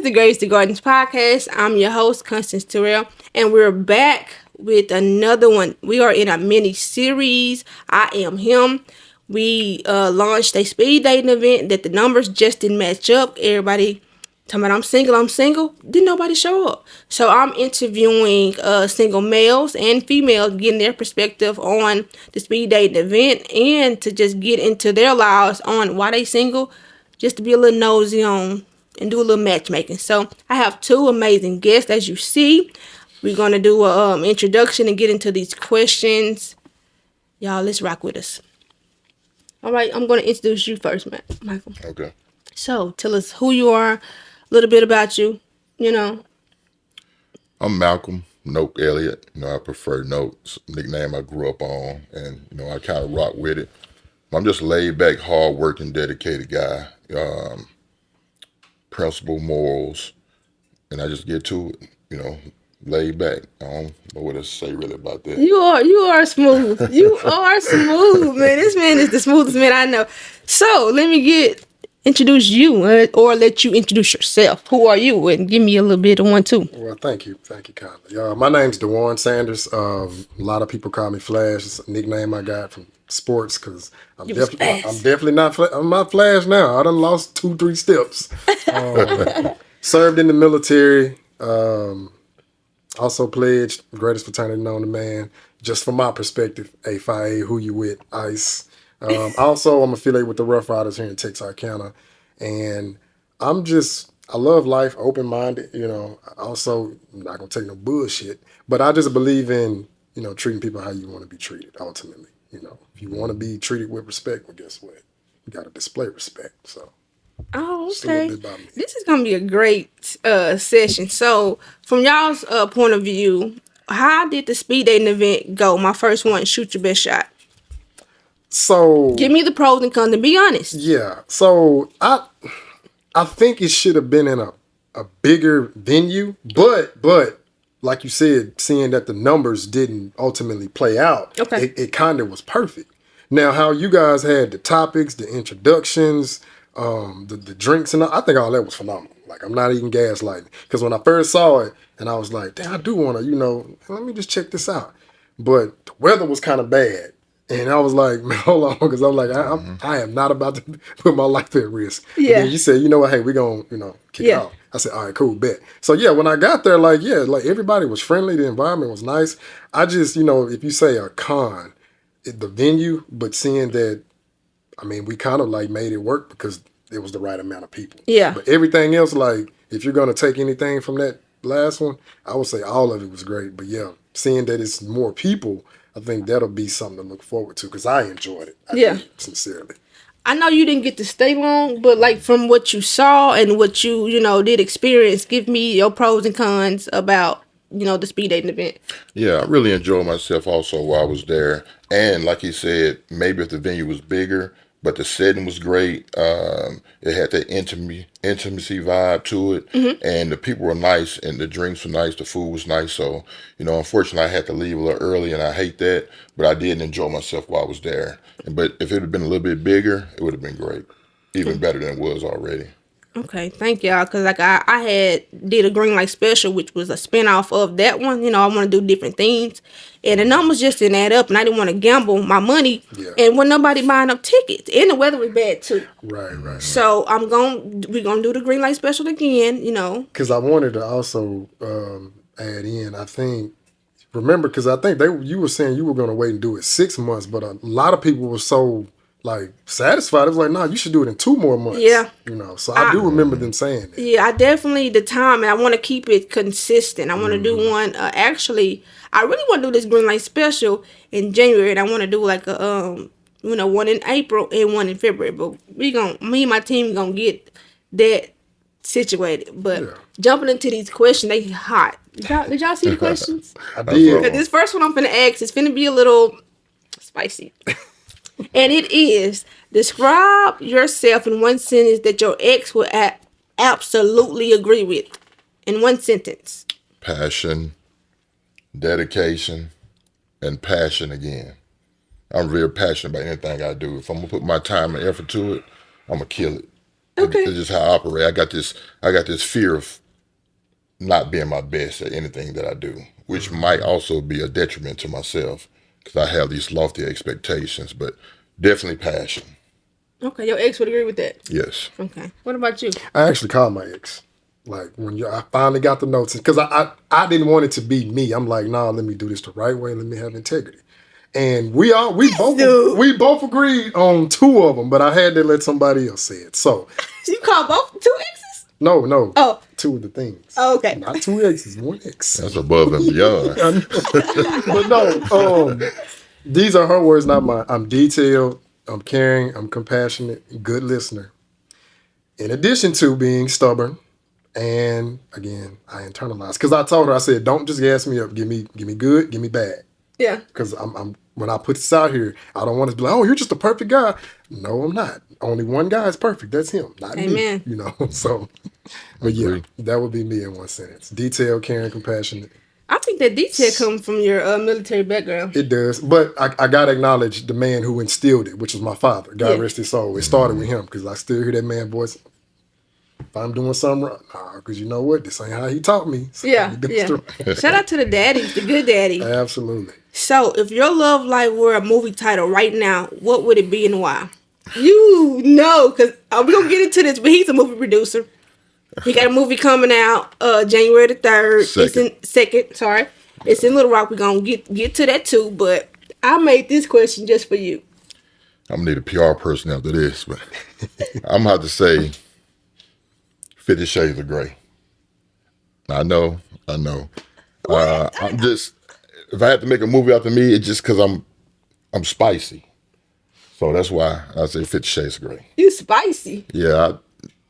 is the Grace to Gardens podcast. I'm your host, Constance, and we're back with another one. We are in a mini series. I am him. We launched a speed dating event that the numbers just didn't match up. Everybody talking about I'm single. Didn't nobody show up. So I'm interviewing single males and females, getting their perspective on the speed dating event and to just get into their lives on why they single, just to be a little nosy on and do a little matchmaking. So I have two amazing guests, as you see. We're gonna do a introduction and get into these questions. Y'all, let's rock with us. All right, I'm gonna introduce you first, Michael. Okay. So tell us who you are, a little bit about you. I'm Malcolm Nope Elliott. I prefer Nope, nickname I grew up on, and I kind of rock with it. I'm just laid back, hard working, dedicated guy. Principle, morals, and I just get to it. Laid back. I don't know what to say really about that. You are smooth. You are smooth, man. This man is the smoothest man I know. So let me introduce you, or let you introduce yourself. Who are you? And give me a little bit of one too. Well, thank you kindly. My name's Dywan Sanders. A lot of people call me Flash. It's a nickname I got from sports because I'm definitely not. I'm not Flash now. I done lost 2-3 steps. Served in the military. Also pledged greatest fraternity known to man. Just from my perspective, A5A, who you with, ICE. Also, I'm affiliated with the Rough Riders here in Texarkana, and I love life, open-minded. Also not gonna take no bullshit, but I just believe in treating people how you want to be treated. Ultimately, if you want to be treated with respect, well, guess what? You got to display respect. So. Oh, okay. This is gonna be a great session. So, from y'all's point of view, how did the speed dating event go? My first one, shoot your best shot. So, give me the pros and cons, and be honest. Yeah. So I think it should have been in a bigger venue, but like you said, seeing that the numbers didn't ultimately play out, okay, it kind of was perfect. Now, how you guys had the topics, the introductions, the drinks, and I think all that was phenomenal. Like, I'm not even gaslighting, because when I first saw it, and I was like, damn, I do want to, let me just check this out. But the weather was kind of bad. And I was like, man, hold on, because I'm like, I am not about to put my life at risk. Yeah. And then you said, you know what, hey, we're going to, kick it off. I said, all right, cool, bet. So, yeah, when I got there, like everybody was friendly. The environment was nice. I just, if you say a con, the venue, but seeing that, we kind of made it work because it was the right amount of people. Yeah. But everything else, if you're going to take anything from that last one, I would say all of it was great. But, yeah, seeing that it's more people, I think that'll be something to look forward to because I enjoyed it. I did, sincerely. I know you didn't get to stay long, but from what you saw and what you did experience, give me your pros and cons about the speed dating event. Yeah, I really enjoyed myself also while I was there, and like he said, maybe if the venue was bigger, but the setting was great. It had that intimacy vibe to it, and the people were nice, and the drinks were nice, the food was nice. So, unfortunately, I had to leave a little early, and I hate that, but I did enjoy myself while I was there. But if it had been a little bit bigger, it would have been great, even better than it was already. Okay, thank y'all. Cause I did a green light special, which was a spinoff of that one. I want to do different things, and the numbers just didn't add up, and I didn't want to gamble my money. Yeah. And when nobody buying up tickets, and the weather was bad too. Right. So we're gonna do the green light special again. Because I wanted to also add in. I think because I think you were saying you were gonna wait and do it 6 months, but a lot of people were so satisfied. It was like, nah, you should do it in 2 more months. Yeah. So I do remember them saying that. Yeah, I definitely the time, and I want to keep it consistent. I want to do one. Actually, I really want to do this green light special in January, and I want to do one in April and one in February. But me and my team gonna get that situated. But jumping into these questions, they hot. Did y'all see the questions? I did. Because this first one I'm finna ask is finna be a little spicy. And it is, describe yourself in one sentence that your ex would absolutely agree with. In one sentence. Passion, dedication, and passion again. I'm real passionate about anything I do. If I'm going to put my time and effort to it, I'm going to kill it. Okay. It's just how I operate. I got this fear of not being my best at anything that I do, which might also be a detriment to myself because I have these lofty expectations, but definitely passion. Okay, your ex would agree with that. Yes. Okay. What about you? I actually called my ex. Like I finally got the notes because I didn't want it to be me. I'm like, nah, let me do this the right way. Let me have integrity. And we Dude. both agreed on two of them, but I had to let somebody else say it. So You call both two exes? no, Oh. two of the things. Oh, okay. Not two exes, one ex. That's above and beyond. But no, these are her words, not mine. I'm detailed, I'm caring, I'm compassionate, good listener. In addition to being stubborn, and again, I internalized because I told her, I said, don't just gas me up. Give me good, give me bad. Yeah. Because I'm when I put this out here, I don't want to be like, oh, you're just a perfect guy. No, I'm not. Only one guy is perfect. That's him, not Amen. me. So, but yeah, that would be me in one sentence: detailed, caring, compassionate. I think that detail comes from your military background. It does, but I gotta acknowledge the man who instilled it, which was my father. God Yeah. rest his soul. It started with him because I still hear that man's voice. If I'm doing something wrong, nah, because you know what? This ain't how he taught me. So Yeah, let me do yeah. this right. Shout out to the daddies, the good daddies. Absolutely. So, if your love life were a movie title right now, what would it be and why? You know, because we're going to get into this, but he's a movie producer. He got a movie coming out January the 3rd. Second. It's in Little Rock. We're going to get to that too, but I made this question just for you. I'm gonna need a PR person after this, but I'm gonna have to say 50 Shades of Grey. I know. I'm just, if I had to make a movie after me, it's just because I'm spicy. So that's why I say 50 Shades of Grey. You spicy. Yeah,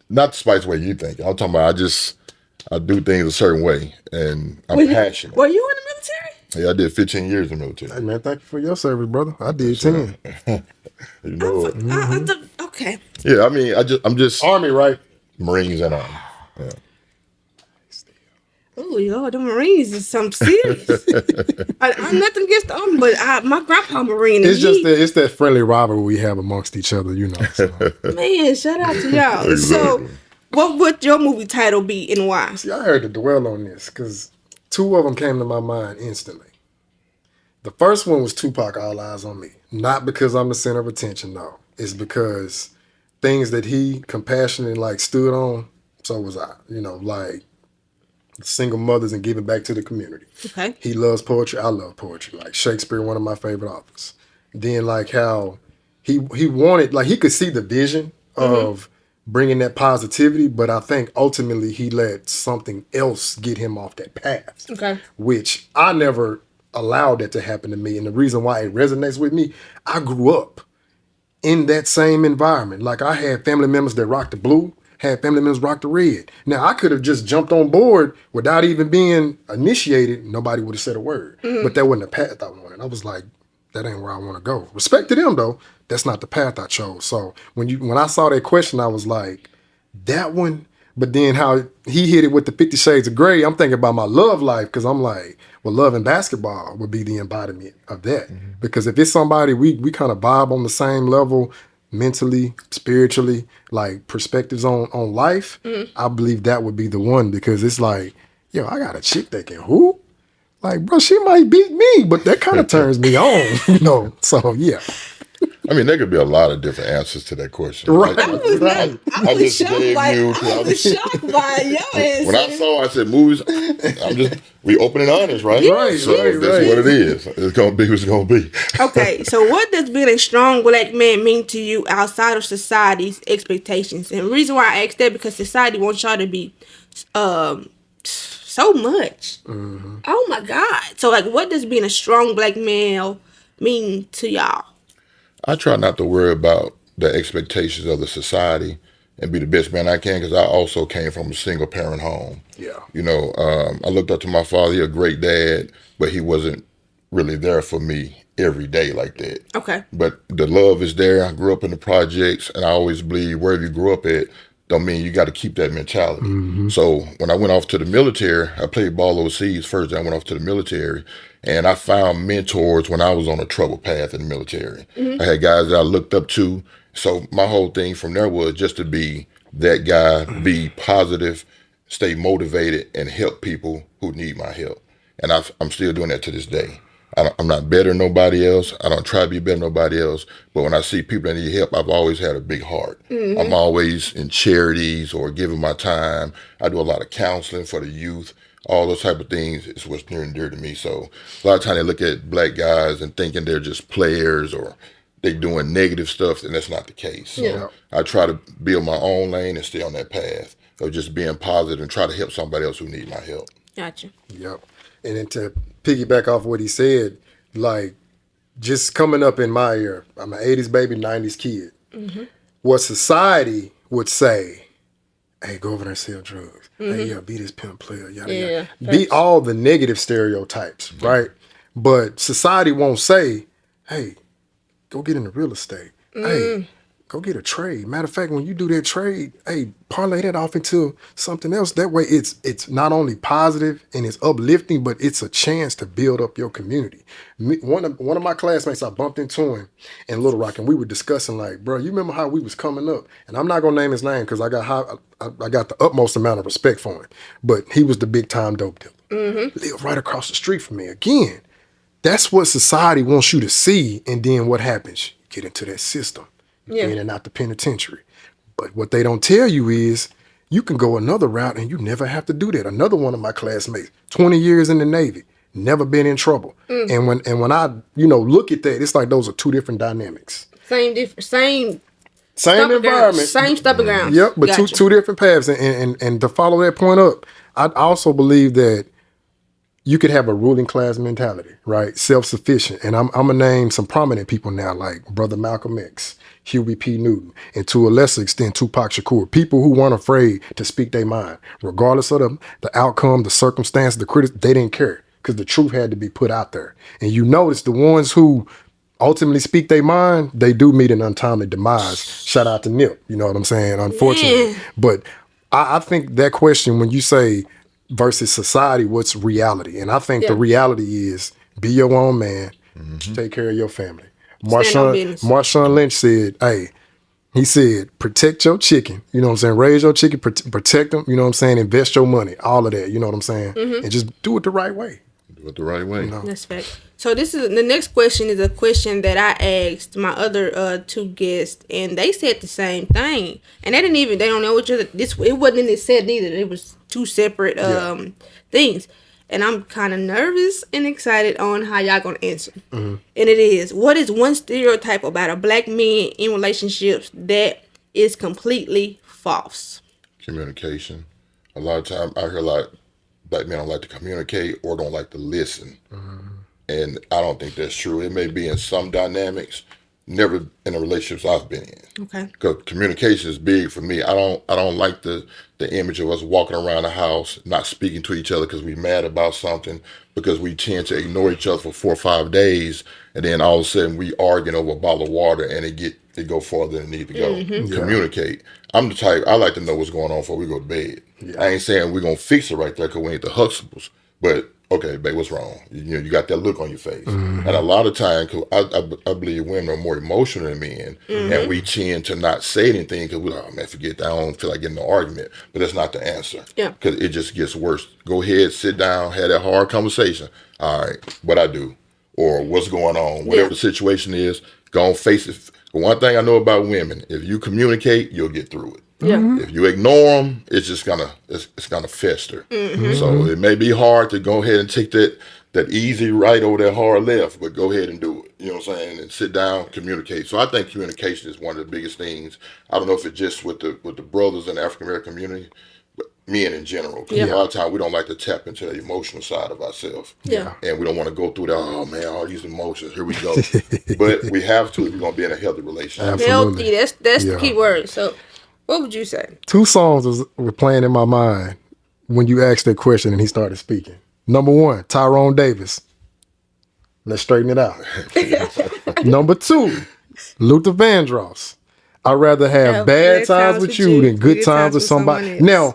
not the spicy way you think. I'm talking about I do things a certain way, and I'm passionate. Were you in the military? Yeah, I did 15 years in the military. Hey man, thank you for your service, brother. I did 10. You know it. Okay. Yeah, I mean, I'm just Army, right? Marines and Army. Yeah. Oh, yo, the Marines is something serious. I'm nothing against the Army, but my grandpa Marine. It's just it's that friendly rivalry we have amongst each other, you know. So. Man, shout out to y'all. So, what would your movie title be and why? See, I heard to dwell on this because two of them came to my mind instantly. The first one was Tupac, All Eyes on Me. Not because I'm the center of attention, no. It's because things that he compassionately stood on, so was I. Like single mothers and giving back to the community. Okay. He loves poetry. I love poetry. Like Shakespeare, one of my favorite authors. Then how he wanted, he could see the vision of bringing that positivity, but I think ultimately he let something else get him off that path. Okay. Which I never allowed that to happen to me. And the reason why it resonates with me, I grew up in that same environment. Like I had family members that rocked the blue, had family members rock the red. Now I could have just jumped on board without even being initiated. Nobody would have said a word. But that wasn't the path I wanted. I was like, that ain't where I want to go. Respect to them though. That's not the path I chose. So when I saw that question, I was like, that one. But then how he hit it with the 50 Shades of Grey, I'm thinking about my love life because I'm like, well, love and basketball would be the embodiment of that. Because if it's somebody we kind of vibe on the same level, mentally, spiritually, perspectives on life, I believe that would be the one because it's like, yo, I got a chick that can hoop. Like, bro, she might beat me, but that kind of turns me on, So, yeah. I mean, there could be a lot of different answers to that question. Right. I was shocked by your answer. When I saw, I said, movies. We open and honest, right? Right, so right, that's right. what it is. It's gonna be what's gonna be. Okay, so what does being a strong black man mean to you outside of society's expectations? And the reason why I asked that because society wants y'all to be so much. Oh my God. So what does being a strong black male mean to y'all? I try not to worry about the expectations of the society and be the best man I can because I also came from a single parent home. Yeah. I looked up to my father. He a great dad, but he wasn't really there for me every day like that. Okay. But the love is there. I grew up in the projects, and I always believe wherever you grew up at, don't mean you got to keep that mentality. So when I went off to the military, I played ball overseas first. Then I went off to the military, and I found mentors when I was on a troubled path in the military. I had guys that I looked up to. So my whole thing from there was just to be that guy, be positive, stay motivated, and help people who need my help. And I'm still doing that to this day. I'm not better than nobody else. I don't try to be better than nobody else. But when I see people that need help, I've always had a big heart. I'm always in charities or giving my time. I do a lot of counseling for the youth. All those type of things is what's near and dear to me. So a lot of times they look at black guys and thinking they're just players or they doing negative stuff, and that's not the case. So Yeah. I try to build my own lane and stay on that path of just being positive and try to help somebody else who need my help. Gotcha. Yep. And then to piggyback off what he said, like just coming up in my era, I'm an 80s baby, 90s kid. What society would say, hey, go over there and sell drugs. Hey, yeah, be this pimp player, yada, Yeah, yada. Be facts. all the negative stereotypes, right? But society won't say, hey, go get into real estate. Hey, go get a trade. Matter of fact, when you do that trade, hey, parlay that off into something else. That way it's not only positive and it's uplifting, but it's a chance to build up your community. One of my classmates, I bumped into him in Little Rock, and we were discussing like, bro, you remember how we was coming up? And I'm not gonna name his name because I got the utmost amount of respect for him. But he was the big time dope dealer. Lived right across the street from me. Again, that's what society wants you to see, and then what happens? You get into that system, Yeah. in and out the penitentiary. But what they don't tell you is you can go another route and you never have to do that. Another one of my classmates, 20 years in the Navy, never been in trouble. And when I look at that, it's like those are two different dynamics. Same Same stomping environment. grounds. Same stomping grounds. Yep, but Gotcha. two different paths. And to follow that point up, I also believe that you could have a ruling class mentality, right? Self-sufficient. And I'm gonna name some prominent people now, like Brother Malcolm X, Huey P. Newton, and to a lesser extent, Tupac Shakur. People who weren't afraid to speak their mind, regardless of the outcome, the circumstance, the critics. They didn't care because the truth had to be put out there. And you notice the ones who ultimately speak their mind, they do meet an untimely demise. Shout out to Nip. You know what I'm saying? Unfortunately, Yeah. but I think that question when you say versus society, what's reality? And I think the Yeah. reality is be your own man, take care of your family. on business. Marshawn Lynch said, hey, he said, protect your chicken, you know what I'm saying? Raise your chicken, protect them, you know what I'm saying? Invest your money, all of that, you know what I'm saying? And just do it the right way. Do it the right way. That's fact. So this is the next question is a question that I asked my other two guests, and they said the same thing. And they don't know each other. It wasn't in it said neither. It was two separate things. And I'm kind of nervous and excited on how y'all gonna answer. And it is, what is one stereotype about a black man in relationships that is completely false? Communication. A lot of time I hear a lot black men don't like to communicate or don't like to listen. And I don't think that's true. It may be in some dynamics, never in the relationships I've been in. Okay. Because communication is big for me. I don't like the image of us walking around the house not speaking to each other because we're mad about something, because we tend to ignore each other for 4 or 5 days, and then all of a sudden we arguing over a bottle of water and it go farther than it need to go. Communicate. I'm the type, I like to know what's going on before we go to bed. I ain't saying we're gonna fix it right there because we ain't the Huxtables, but okay, babe, what's wrong? You got that look on your face. And a lot of times, cause I believe women are more emotional than men, and we tend to not say anything because we're like, oh man, forget that. I don't feel like getting an argument. But that's not the answer. Yeah. Because it just gets worse. Go ahead, sit down, have that hard conversation. All right, what I do, or what's going on, whatever the situation is, go and face it. The one thing I know about women, if you communicate, you'll get through it. Yeah. If you ignore them, it's just it's gonna fester. So it may be hard to go ahead and take that easy right over that hard left, but go ahead and do it. You know what I'm saying? And sit down, communicate. So I think communication is one of the biggest things. I don't know if it's just with the brothers in the African American community, but men in general. 'Cause Yeah. a lot of times we don't like to tap into the emotional side of ourselves. Yeah. And we don't want to go through that, oh man, all these emotions, here we go. But we have to if we're gonna be in a healthy relationship. Absolutely. Healthy. That's the Yeah. key word. So, what would you say? Two songs were playing in my mind when you asked that question and he started speaking. Number one, Tyrone Davis. Let's straighten it out. Number two, Luther Vandross. I'd rather have bad times with you than good times with somebody. else. Now,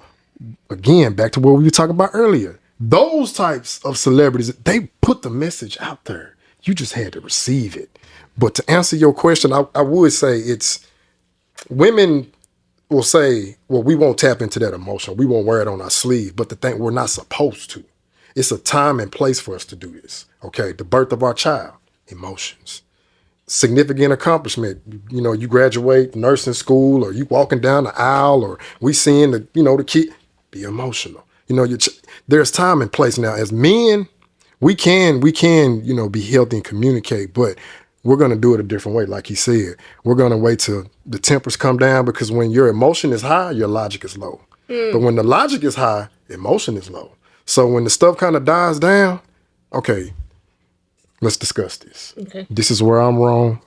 again, back to what we were talking about earlier. Those types of celebrities, they put the message out there. You just had to receive it. But to answer your question, I would say it's women will say, well, we won't tap into that emotion. We won't wear it on our sleeve. But the thing, we're not supposed to. It's a time and place for us to do this. Okay, the birth of our child, emotions. Significant accomplishment. You know, you graduate nursing school, or you walking down the aisle, or we seeing the kid. Be emotional. You know, there's time and place. Now, as men, we can be healthy and communicate, but we're gonna do it a different way. Like he said, we're gonna wait till the tempers come down, because when your emotion is high, your logic is low. But when the logic is high, emotion is low. So when the stuff kind of dies down, okay, let's discuss this. Okay. This is where I'm wrong.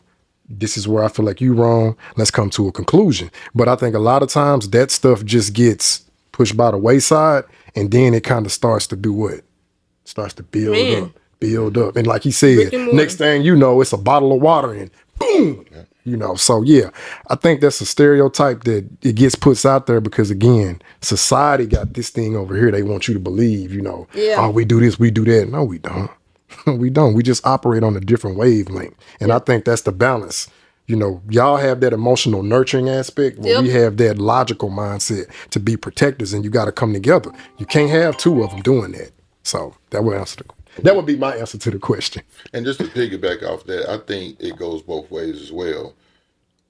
This is where I feel like you're wrong. Let's come to a conclusion. But I think a lot of times that stuff just gets pushed by the wayside, and then it kind of starts to do what? Starts to build up. And like he said, Rick and Morty. next thing you know, it's a bottle of water and boom. So yeah, I think that's a stereotype that it gets put out there because, again, society got this thing over here. They want you to believe, Yeah. oh, we do this, we do that. No, we don't. We don't. We just operate on a different wavelength. And I think that's the balance. Y'all have that emotional nurturing aspect where we have that logical mindset to be protectors, and you got to come together. You can't have two of them doing that. So that would be my answer to the question. And just to piggyback off that, I think it goes both ways as well.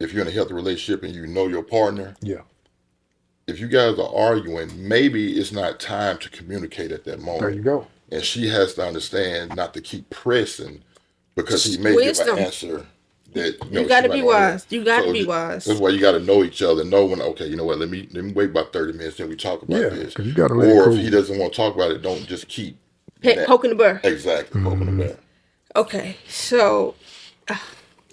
If you're in a healthy relationship and you know your partner, Yeah. if you guys are arguing, maybe it's not time to communicate at that moment. There you go. And she has to understand not to keep pressing because he may Wisdom. give an answer that You got to she be might not wise. hear. You got to So be wise. That's why you got to know each other. Know when, okay, you know what? Let me wait about 30 minutes, then we talk about Yeah, this. 'cause you gotta let it Or cool. if he doesn't want to talk about it, don't just keep Poking the bear. Exactly, poking the bear. Okay, so,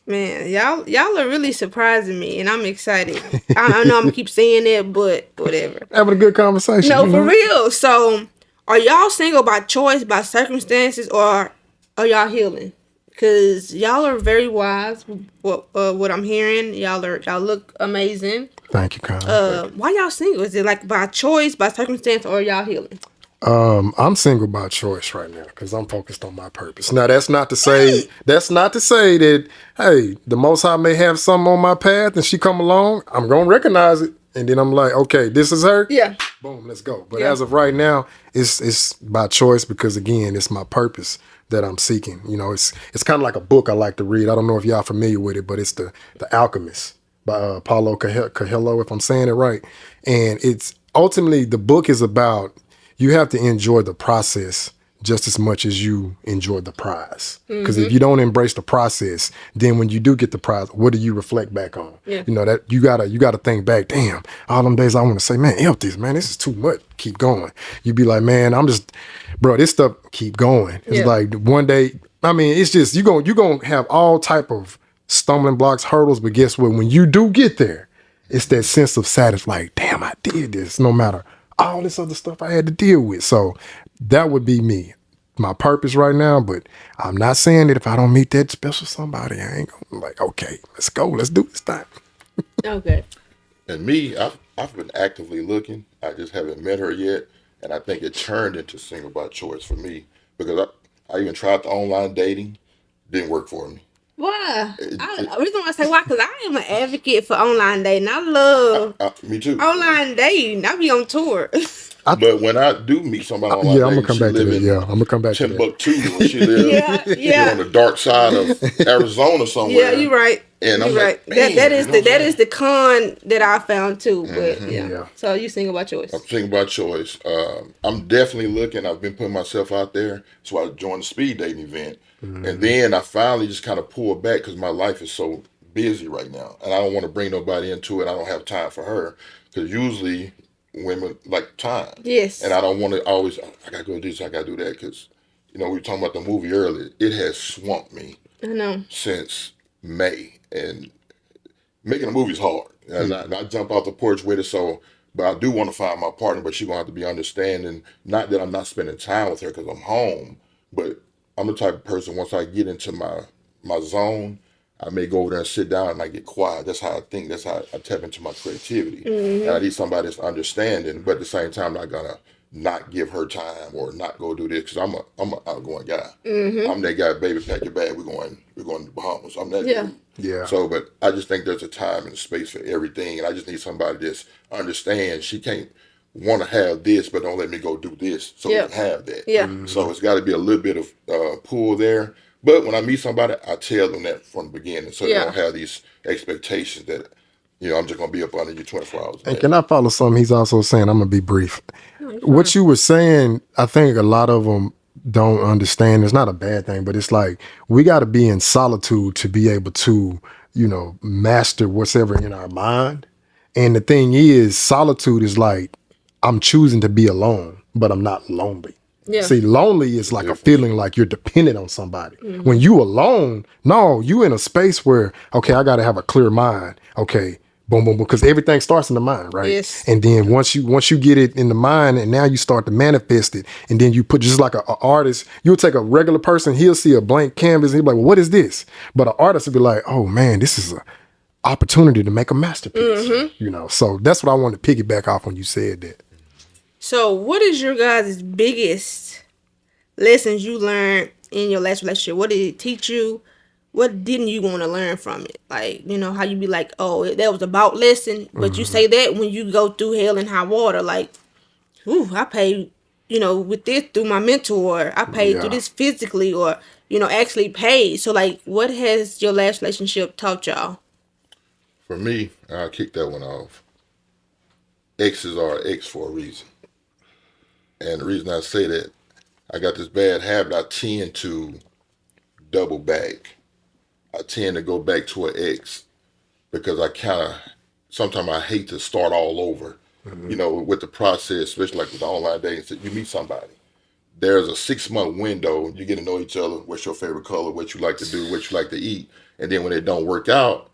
man, y'all are really surprising me, and I'm excited. I know I'm gonna keep saying it, but whatever. Having a good conversation. No, for real. So, are y'all single by choice, by circumstances, or are y'all healing? Because y'all are very wise. What I'm hearing, y'all look amazing. Thank you, Con. Why y'all single? Is it like by choice, by circumstance, or y'all healing? I'm single by choice right now because I'm focused on my purpose. Now, that's not to say that, hey, the Most High may have something on my path and she come along, I'm gonna recognize it, and then I'm like, okay, this is her. Yeah. Boom, let's go. But Yeah. as of right now, it's by choice because, again, it's my purpose that I'm seeking. It's kind of like a book I like to read. I don't know if y'all familiar with it, but it's the Alchemist by Paulo Coelho, if I'm saying it right. And it's ultimately, the book is about, you have to enjoy the process just as much as you enjoy the prize. Because if you don't embrace the process, then when you do get the prize, what do you reflect back on? Yeah. That you gotta think back, damn, all them days I want to say, man, help this, man, this is too much. Keep going. You be like, man, bro, this stuff keep going. It's Yeah. like one day, it's just, you're gonna have all type of stumbling blocks, hurdles, but guess what? When you do get there, it's that sense of satisfaction, like, damn, I did this, no matter all this other stuff I had to deal with. So that would be me, my purpose right now. But I'm not saying that if I don't meet that special somebody, I ain't gonna, like, okay, let's go, let's do this thing. Okay. And me, I've been actively looking. I just haven't met her yet. And I think it turned into single by choice for me because I even tried the online dating. Didn't work for me. Why? The reason why I say why, because I am an advocate for online dating. I love Me too. online dating. I be on tour. But when I do meet somebody online, Yeah, I'm gonna come back to that. Yeah, I'm gonna come back to that. Timbuktu, where she lives. Yeah. On the dark side of Arizona somewhere. Yeah, you're right. And I'm you're like, right. That man, that is the con that I found too. But Yeah. So you single by choice. I'm thinking about choice. I'm definitely looking. I've been putting myself out there. So I joined the speed dating event. And then I finally just kind of pulled back because my life is so busy right now. And I don't want to bring nobody into it. I don't have time for her. Because usually women like time. Yes. And I don't want to always, I got to go do this, I got to do that. Because, we were talking about the movie earlier. It has swamped me I know. since May. And making a movie is hard. And I jump out the porch with it. So, but I do want to find my partner, but she's going to have to be understanding. Not that I'm not spending time with her because I'm home, but I'm the type of person, once I get into my zone, I may go over there and sit down and I get quiet. That's how I think. That's how I tap into my creativity. And I need somebody that's understanding, but at the same time, not gonna not give her time or not go do this because I'm a outgoing guy. I'm that guy. Baby, pack your bag. We're going to the Bahamas. I'm that dude. Yeah. So, but I just think there's a time and a space for everything, and I just need somebody that's understands she can't want to have this, but don't let me go do this so we can have that. Yeah. So it's got to be a little bit of pull there. But when I meet somebody, I tell them that from the beginning, so they don't have these expectations that I'm just gonna be up under you 24 hours a day. And can I follow something he's also saying? I'm gonna be brief. What you were saying, I think a lot of them don't understand. It's not a bad thing, but it's like we got to be in solitude to be able to, master what's ever in our mind. And the thing is, solitude is like I'm choosing to be alone, but I'm not lonely. Yeah. See, lonely is like a feeling like you're dependent on somebody. When you alone, no, you in a space where, okay, I got to have a clear mind. Okay, boom, boom, boom, because everything starts in the mind, right? Yes. And then once you get it in the mind, and now you start to manifest it, and then you put just like an artist, you'll take a regular person, he'll see a blank canvas, and he'll be like, well, what is this? But an artist will be like, oh man, this is a opportunity to make a masterpiece. So that's what I wanted to piggyback off when you said that. So, what is your guys' biggest lessons you learned in your last relationship? What did it teach you? What didn't you want to learn from it? Like, how you be like, oh, that was about lesson, but you say that when you go through hell and high water, like, ooh, I paid, with this through my mentor, I paid through this physically or, actually paid. So, like, what has your last relationship taught y'all? For me, I'll kick that one off. Exes are X for a reason. And the reason I say that, I got this bad habit. I tend to double back. I tend to go back to an ex because sometimes I hate to start all over. With the process, especially like with the online dating, so you meet somebody. There's a 6-month window. You get to know each other. What's your favorite color? What you like to do? What you like to eat? And then when it don't work out,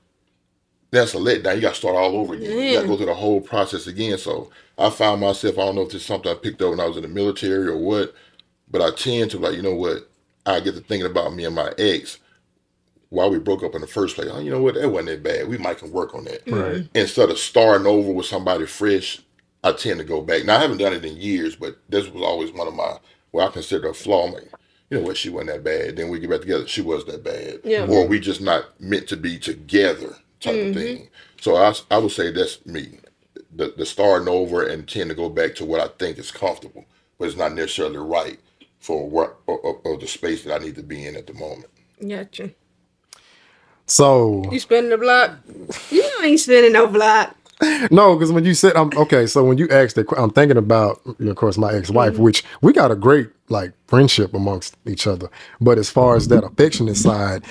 that's a letdown. You got to start all over again. You got to go through the whole process again. So I found myself, I don't know if it's something I picked up when I was in the military or what, but I tend to like, you know what, I get to thinking about me and my ex, why we broke up in the first place. Oh, you know what, that wasn't that bad. We might can work on that. Right. Instead of starting over with somebody fresh, I tend to go back. Now, I haven't done it in years, but this was always one of my, I consider a flaw. I'm like, you know what, she wasn't that bad. Then we get back together, she was that bad. Yeah. Or we just not meant to be together type of thing. So I would say that's me. The starting over and tend to go back to what I think is comfortable, but it's not necessarily right for what or the space that I need to be in at the moment. Gotcha. So You spinning the block? You ain't spinning no block. no, because when you said okay, so when you asked that, I'm thinking about, of course, my ex-wife, which we got a great like friendship amongst each other. But as far as that affectionate side,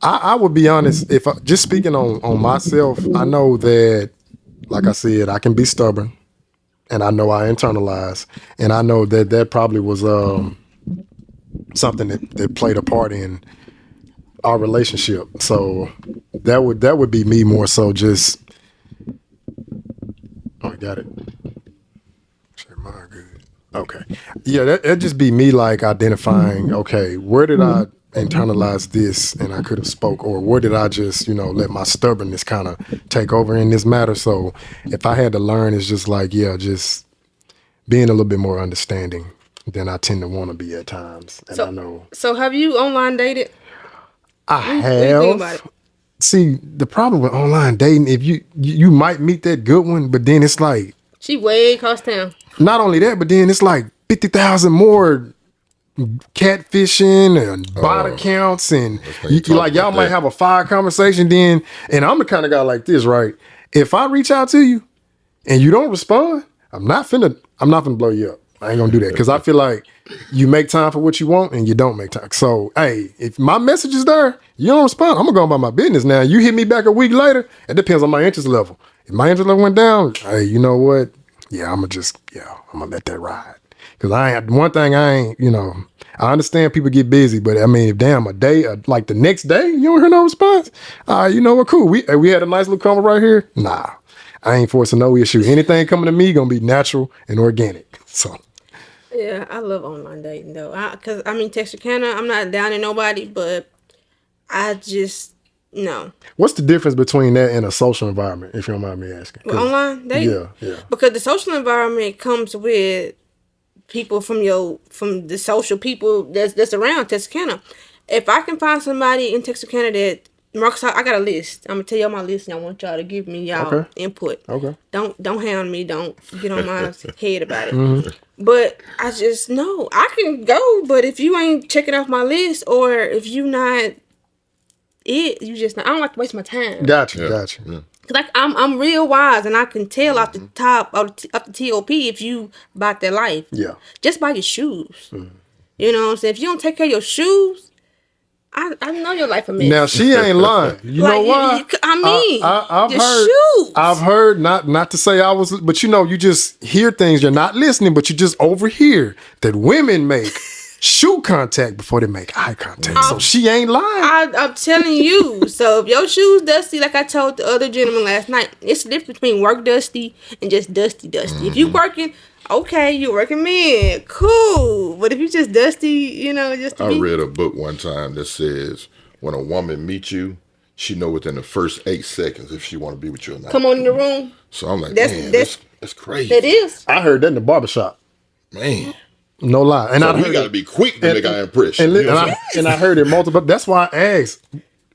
I would be honest. If just speaking on myself, I know that, like I said, I can be stubborn, and I know I internalize, and I know that probably was something that played a part in our relationship. So that would be me more so just. Oh, I got it. Share mine good. Okay. Yeah, that'd just be me like identifying, okay, where did I internalize this and I could have spoke, or where did I just, let my stubbornness kind of take over in this matter? So if I had to learn, it's just like, just being a little bit more understanding than I tend to want to be at times. And I know. So have you online dated? I What do you have. think about it? See, the problem with online dating, if you might meet that good one, but then it's like, She way across town. not only that, but then it's like 50,000 more catfishing and bot accounts, and y'all might have a fire conversation then. And I'm the kind of guy like this, right? If I reach out to you and you don't respond, I'm not finna blow you up. I ain't gonna do that because I feel like you make time for what you want and you don't make time. So, hey, if my message is there, you don't respond, I'm gonna go about my business. Now, you hit me back a week later, it depends on my interest level. If my interest level went down, hey, you know what? Yeah, I'm gonna let that ride. Because I understand people get busy, but I mean, if damn a day, like the next day, you don't hear no response, you know what, cool. We had a nice little convo right here. Nah, I ain't forcing no issue. Anything coming to me gonna be natural and organic. So. Yeah, I love online dating though. Cause Texarkana, I'm not down to nobody, but I just no. What's the difference between that and a social environment, if you don't mind me asking? Online dating? Yeah. Because the social environment comes with people from the social people that's around Texarkana. If I can find somebody in Texarkana that Marcus, I got a list. I'm gonna tell y'all my list, and I want y'all to give me y'all Okay. input. Okay. Don't hound me. Don't get on my head about it. Mm-hmm. But I just know I can go. But if you ain't checking off my list, or if you not you just not, I don't like to waste my time. Gotcha. Yeah. Gotcha. Yeah. Cause I'm real wise, and I can tell off the top off the TOP if you about that life. Yeah. Just by your shoes. You know what I'm saying? If you don't take care of your shoes, I know your life a mess. Now she ain't lying. You know why? I've your heard. shoes. I've heard. Not to say I was, but you just hear things. You're not listening, but you just overhear that women make shoe contact before they make eye contact. So she ain't lying. I'm telling you. So if your shoes dusty, like I told the other gentleman last night, it's the difference between work dusty and just dusty. If you working, okay, you're working man, cool. But if you just dusty, just to I be, read a book one time that says when a woman meets you, she know within the first 8 seconds if she want to be with you or not. come on in the room. So I'm like, That's crazy. that is. I heard that in the barbershop. Man. No lie. And So I we heard got to be quick to make our impression. And, You know what I'm saying? I heard it multiple. That's why I asked,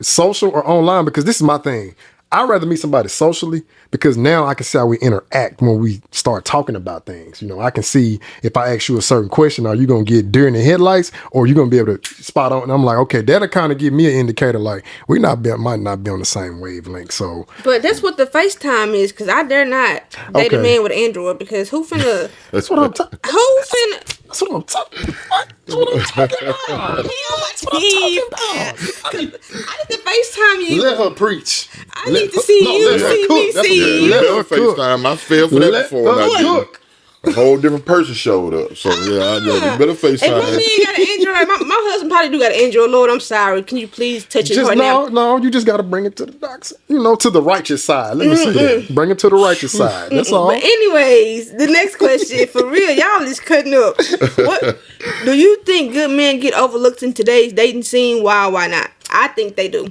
social or online, because this is my thing. I'd rather meet somebody socially because now I can see how we interact when we start talking about things. I can see if I ask you a certain question, are you going to get deer in the headlights or you going to be able to spot on? And I'm like, okay, that'll kind of give me an indicator like we might not be on the same wavelength. So, But that's what the FaceTime is, because I dare not date a man with an Android, because who finna... that's what I'm talking Who finna... That's what I'm talking about. That's what I'm talking about. That's what I'm talking about. I need to FaceTime you. Let her preach. I need to see you, let her see cook. me, That's see Yeah, you. you Let better her cook. FaceTime. I fell for that Let before. her And I did. cook. A whole different person showed up. So yeah, you better If my FaceTime. man got an Android, my husband probably do got an Android. Lord, I'm sorry. Can you please touch his Just heart now? no, you just got to bring it to the docks, to the righteous side. Let me say that. Bring it to the righteous side. That's all. But anyways, the next question, for real, y'all is cutting up. What do you think good men get overlooked in today's dating scene? Why not? I think they do.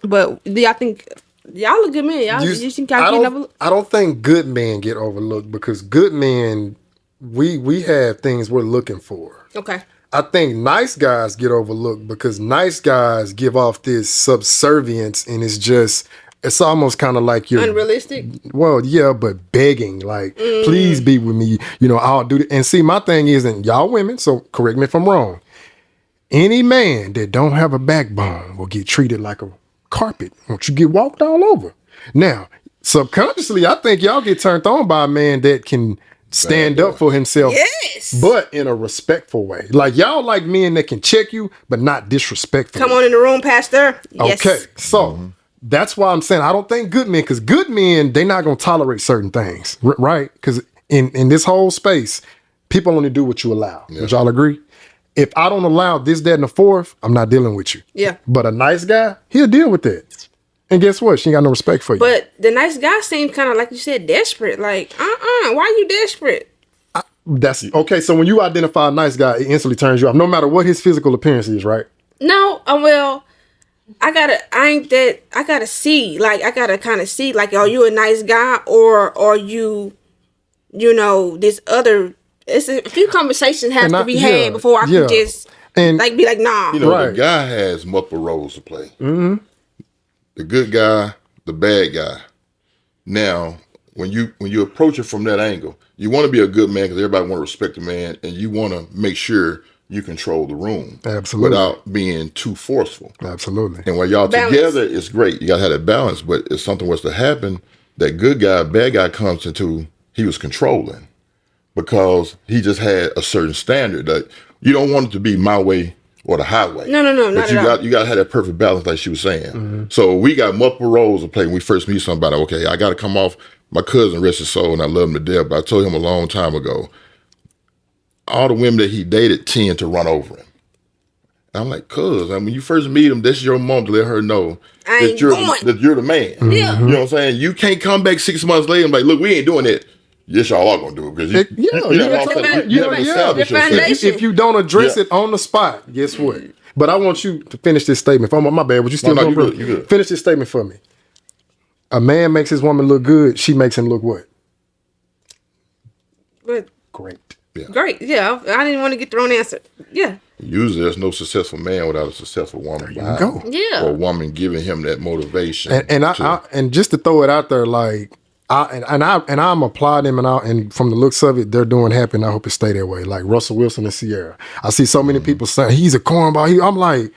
But do y'all think y'all are good men? You think y'all getting overlooked? I don't think good men get overlooked because good men, we have things we're looking for. Okay. I think nice guys get overlooked because nice guys give off this subservience and it's almost kind of like you're Unrealistic. well, yeah, but begging, like, please be with me. I'll do it. And see, my thing is, and y'all women, so correct me if I'm wrong. Any man that don't have a backbone will get treated like a carpet. Won't you get walked all over? Now, subconsciously, I think y'all get turned on by a man that can stand up for himself, Yes. but in a respectful way. Like y'all like men that can check you, but not disrespectful. Come on in the room, Pastor. Yes. Okay, so that's why I'm saying I don't think good men, because good men, they're not going to tolerate certain things, right? Because in this whole space, people only do what you allow. Yeah. Would y'all agree? If I don't allow this, that, and the fourth, I'm not dealing with you. Yeah. But a nice guy, he'll deal with that. And guess what? She ain't got no respect for you. But the nice guy seems kind of, like you said, desperate. Like, why are you desperate? That's okay. So when you identify a nice guy, it instantly turns you off, no matter what his physical appearance is, right? No, well, I gotta see. Like, I gotta kind of see, like, are you a nice guy, or are you, this other, it's a few conversations have to be had before I can just, be like, nah. The guy has multiple roles to play. Mm-hmm. The good guy, the bad guy. Now, when you approach it from that angle, you want to be a good man because everybody want to respect the man, and you want to make sure you control the room. Absolutely. Without being too forceful. Absolutely. And while y'all balance. together, it's great. You got to have that balance, but if something was to happen, that good guy, bad guy comes into, he was controlling because he just had a certain standard that you don't want it to be my way or the highway. No, but not you at got all. you got to have that perfect balance, like she was saying. Mm-hmm. So we got multiple roles to play when we first meet somebody. Okay, I got to come off. My cousin, rest his soul, and I love him to death. But I told him a long time ago, all the women that he dated tend to run over him. And I'm like, cuz, when you first meet him, that's your moment to let her know that you're the man. Yeah. You know what I'm saying? You can't come back 6 months later and be like, look, we ain't doing that. Yes, y'all are gonna do it because you haven't established yourself. If you don't address it on the spot, guess what? But I want you to finish this statement. If I'm my bad, would you still No, doing, you bro? good, you good. Finish this statement for me. A man makes his woman look good. She makes him look what? But Great. Great. Yeah, I didn't want to get the wrong answer. Yeah. Usually, there's no successful man without a successful woman behind go. him. Yeah. Or a woman giving him that motivation. And just to throw it out there, like I'm applauding him, and from the looks of it, they're doing happy, and I hope it stay that way. Like Russell Wilson and Sierra, I see so many people saying he's a cornball. I'm like,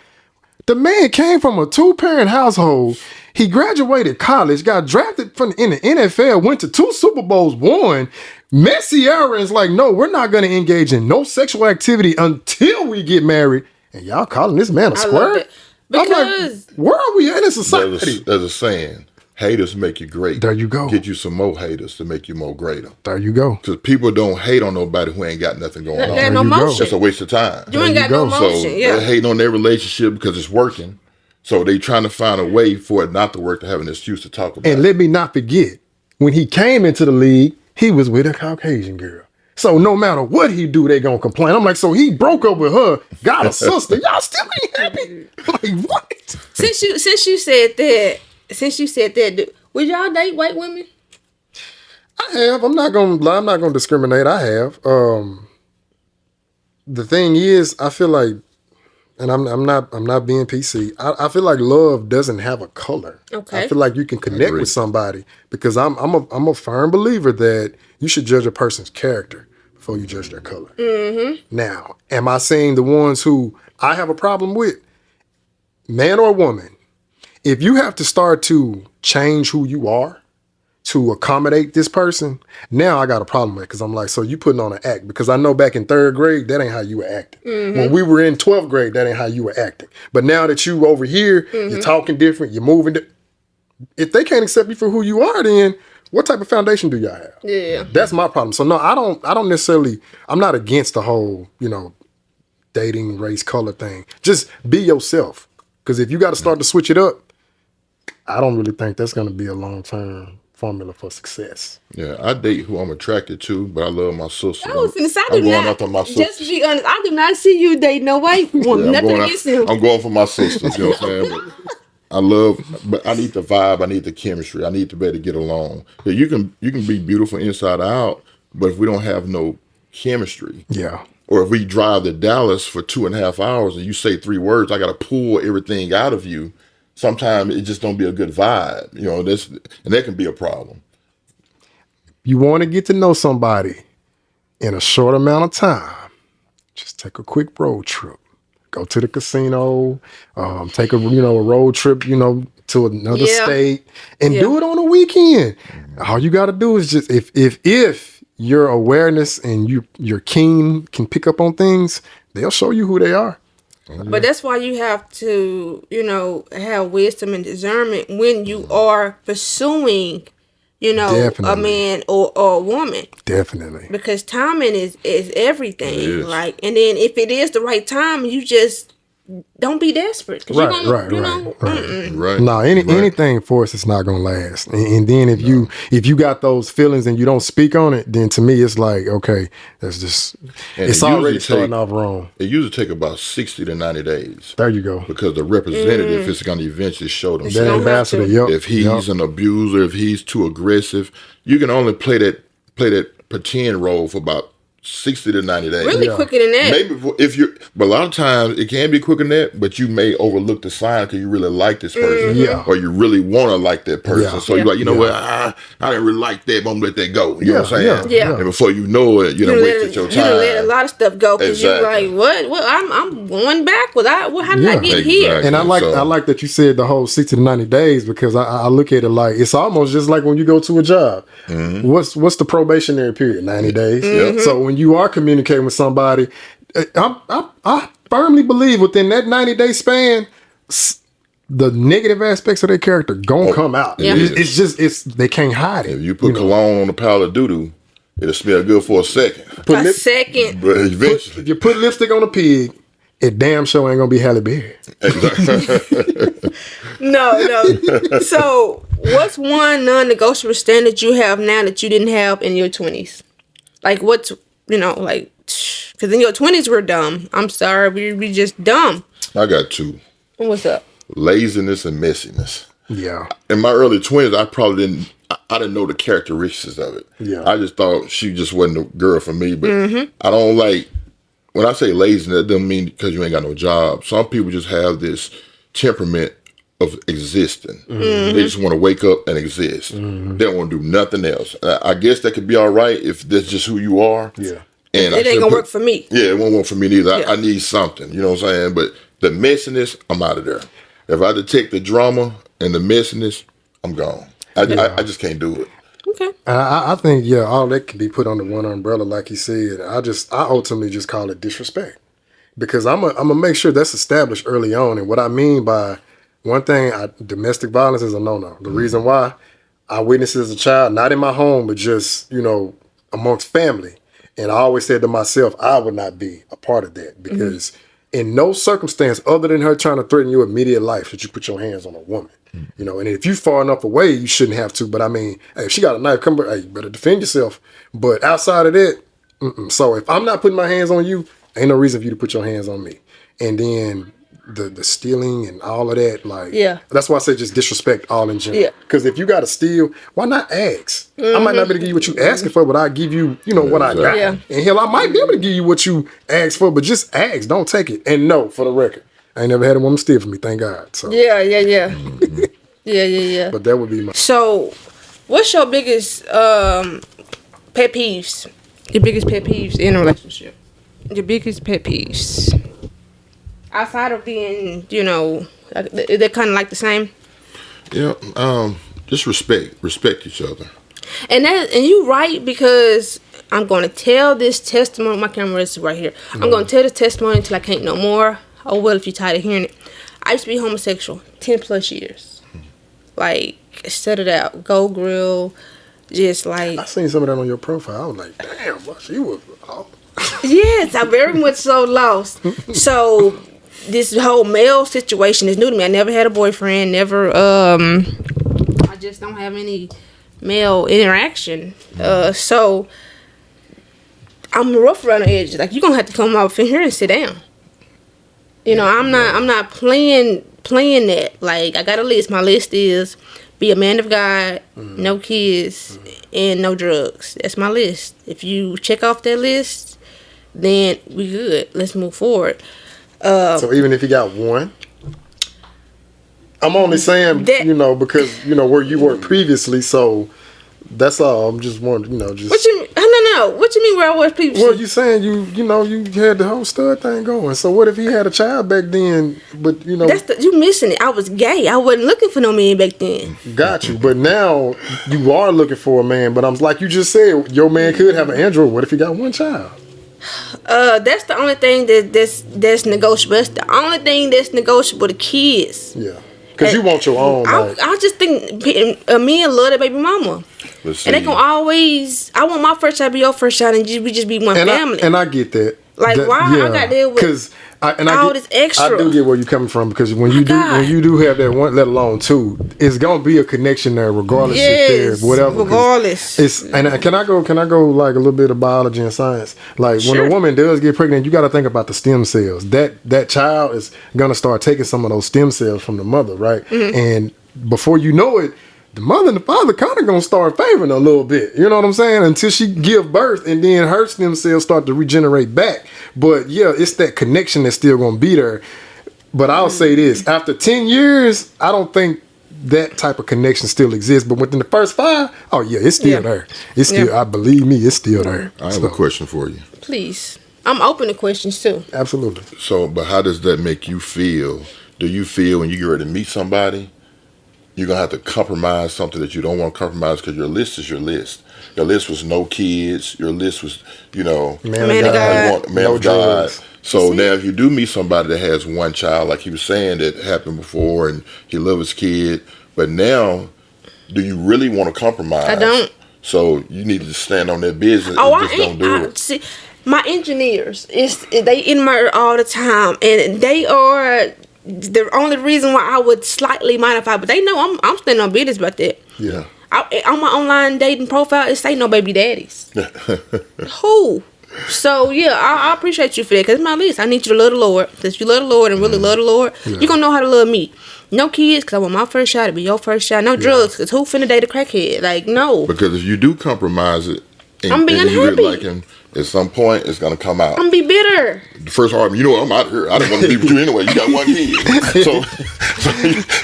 the man came from a 2-parent household. He graduated college, got drafted in the NFL, went to 2 Super Bowls, won. Met Sierra and is like, no, we're not going to engage in no sexual activity until we get married. And y'all calling this man a square? Because I'm like, where are we at in society? There's a saying, haters make you great. There you go. Get you some more haters to make you more greater. There you go. Because people don't hate on nobody who ain't got nothing going on. Got no motion. That's a waste of time. You ain't got no motion. So Yeah. they're hating on their relationship because it's working. So they trying to find a way for it not to work to have an excuse to talk about And it. let me not forget, when he came into the league, he was with a Caucasian girl. So no matter what he do, they gonna complain. I'm like, so he broke up with her, got a sister. Y'all still ain't happy? Like what? Since you said that, would y'all date white women? I have. I'm not gonna lie. I'm not gonna discriminate. I have. The thing is, I feel like, and I'm not being PC. I feel like love doesn't have a color. Okay. I feel like you can connect with somebody because I'm a firm believer that you should judge a person's character before you judge their color. Mm-hmm. Now, am I saying the ones who I have a problem with, man or woman? If you have to start to change who you are to accommodate this person, now I got a problem with it because I'm like, so you putting on an act. Because I know back in 3rd grade, that ain't how you were acting. Mm-hmm. When we were in 12th grade, that ain't how you were acting. But now that you over here, you're talking different, you're moving. If they can't accept you for who you are, then what type of foundation do y'all have? Yeah. That's my problem. So no, I don't necessarily, I'm not against the whole, dating, race, color thing. Just be yourself. Because if you got to start to switch it up, I don't really think that's going to be a long-term formula for success. Yeah, I date who I'm attracted to, but I love my sister. I was finna say, I'm going after my sister. Just to be honest, I do not see you dating no white woman. Yeah, Nothing against him. I'm going for my sisters, you know what I'm saying? But I need the vibe, I need the chemistry, I need to be able to get along. Yeah, you can be beautiful inside out, but if we don't have no chemistry, Yeah. or if we drive to Dallas for 2.5 hours and you say 3 words, I got to pull everything out of you. Sometimes it just don't be a good vibe, and that can be a problem. You want to get to know somebody in a short amount of time, just take a quick road trip. Go to the casino, take a road trip, to another state, and do it on a weekend. All you got to do is just if your awareness and your keen can pick up on things, they'll show you who they are. But that's why you have to, have wisdom and discernment when you are pursuing, Definitely. a man or a woman. Definitely. Because timing is everything. It is. And then if it is the right time, you just don't be desperate. Right. No, anything forced is not gonna last. And then if you got those feelings and you don't speak on it, then to me it's like, okay, that's just it's already starting off wrong. It usually take about 60 to 90 days. There you go. Because the representative is going to eventually show That themselves. ambassador, yep. If he's an abuser, if he's too aggressive, you can only play that pretend role for about 60 to 90 days. Really quicker than that. Maybe but a lot of times it can be quicker than that, but you may overlook the sign because you really like this person. Yeah. Or you really want to like that person. Yeah. So you're like, what, I didn't really like that, but I'm going to let that go. You know what I'm saying? Yeah. And before you know it, you done wasted your time. You done let a lot of stuff go because you're like, Exactly. what? I'm going backwards. How did I get here? Exactly. And I like that you said the whole 60 to 90 days because I look at it like it's almost just like when you go to a job. Mm-hmm. What's the probationary period? 90 days. Mm-hmm. So when you are communicating with somebody, I firmly believe within that 90-day span, the negative aspects of their character gonna come out. Yeah. It's just they can't hide it. If you put cologne on a pile of doo-doo, it'll smell good for a second. A second. But eventually. If you put lipstick on a pig, it damn sure ain't gonna be Halle Berry. No. So, what's one non-negotiable standard you have now that you didn't have in your 20s? Like, what's, because in your 20s we're dumb. I'm sorry, we just dumb. I got 2. What's up? Laziness and messiness. Yeah. In my early 20s, I probably didn't. I didn't know the characteristics of it. Yeah. I just thought she just wasn't a girl for me. But I don't like, when I say lazy, that doesn't mean because you ain't got no job. Some people just have this temperament of existing. They just want to wake up and exist. They don't want to do nothing else. I guess that could be all right if that's just who you are. Yeah. And It ain't gonna work for me. Yeah, it won't work for me neither. Yeah. I need something. You know what I'm saying? But the messiness, I'm out of there. If I detect the drama and the messiness, I'm gone. I just can't do it. Okay. I think, yeah, all that can be put under one umbrella, like he said. I ultimately just call it disrespect. Because I'm gonna make sure that's established early on. And what I mean by one thing, domestic violence is a no-no. The reason why I witnessed it as a child, not in my home, but just, amongst family. And I always said to myself, I would not be a part of that because in no circumstance other than her trying to threaten your immediate life should you put your hands on a woman. And if you far enough away, you shouldn't have to. But I mean, hey, if she got a knife, hey, you better defend yourself. But outside of that, so if I'm not putting my hands on you, ain't no reason for you to put your hands on me. And then the stealing and all of that, like, that's why I say just disrespect all in general. Yeah. Because if you got to steal, why not ask? I might not be able to give you what you asking for, but I'll give you, what I got. Yeah. And hell, I might be able to give you what you asked for, but just ask, don't take it. And no, for the record, I ain't never had a woman steal from me, thank God. So. Yeah. Yeah. But that would be my. So, what's your biggest pet peeves? Your biggest pet peeves in a relationship? Your biggest pet peeves? Outside of being, they're kind of like the same. Yeah, just respect each other. And you right, because I'm going to tell this testimony. My camera is right here. I'm going to tell this testimony until I can't no more. Oh well, if you're tired of hearing it. I used to be homosexual 10 plus years. Like, set it out, go grill, just like. I seen some of that on your profile. I was like, damn, boy, she was. Oh. Yes, I'm very much so lost. So this whole male situation is new to me. I never had a boyfriend. Never. I just don't have any male interaction. So I'm rough around the edges. Like, you're gonna have to come up in here and sit down. I'm not playing that. Like, I got a list. My list is be a man of God, no kids, and no drugs. That's my list. If you check off that list, then we good. Let's move forward. So even if you got one, I'm only saying, that, because, where you were previously, so that's all. I'm just wondering, just. What you mean? No. What you mean where I was previously? Well, you saying you had the whole stud thing going. So what if he had a child back then, but, you missing it. I was gay. I wasn't looking for no man back then. Got you. But now you are looking for a man, but I'm like you just said, your man could have an android. What if he got one child? That's the only thing that's negotiable. That's the only thing that's negotiable. The kids. Yeah, because you want your own. I just think men love their baby mama, and they gonna always. I want my first child to be your first child, and we just be one family. And I get that. Like, why I got to deal with all this extra? I do get where you're coming from, because when you do have that one, let alone two, it's gonna be a connection there, regardless if there's whatever. Regardless. Can I go like a little bit of biology and science? Like, when a woman does get pregnant, you got to think about the stem cells. That child is gonna start taking some of those stem cells from the mother, right? And before you know it, the mother and the father kind of gonna start favoring a little bit. You know what I'm saying? Until she give birth, and then her stem cells start to regenerate back. But yeah, it's that connection that's still gonna be there. But I'll say this: after 10 years, I don't think that type of connection still exists. But within the first 5, oh yeah, it's still there. It's still. I believe me, it's still there. I have a question for you. Please, I'm open to questions too. Absolutely. So, but how does that make you feel? Do you feel when you get ready to meet somebody, you're going to have to compromise something that you don't want to compromise, because your list is your list. Your list was no kids. Your list was, man of God. Man of God. So now if you do meet somebody that has one child, like he was saying that happened before, and he loves his kid, but now, do you really want to compromise? I don't. So you need to stand on that business and just don't do it. See, my engineers, they in my ear all the time, and they are the only reason why I would slightly modify, but they know I'm standing on business about that. Yeah. On my online dating profile, it say no baby daddies. Who? So yeah, I appreciate you for that, because it's my list. I need you to love the Lord. Because if you love the Lord and really love the Lord, you're gonna know how to love me. No kids, because I want my first shot to be your first shot. No drugs, because who finna date a crackhead? Like, no. Because if you do compromise it, I'm being and you unhappy. really like him, at some point it's gonna come out. I'm be bitter. The first argument, you know what, I'm out of here. I didn't want to be with you anyway. You got one kid, so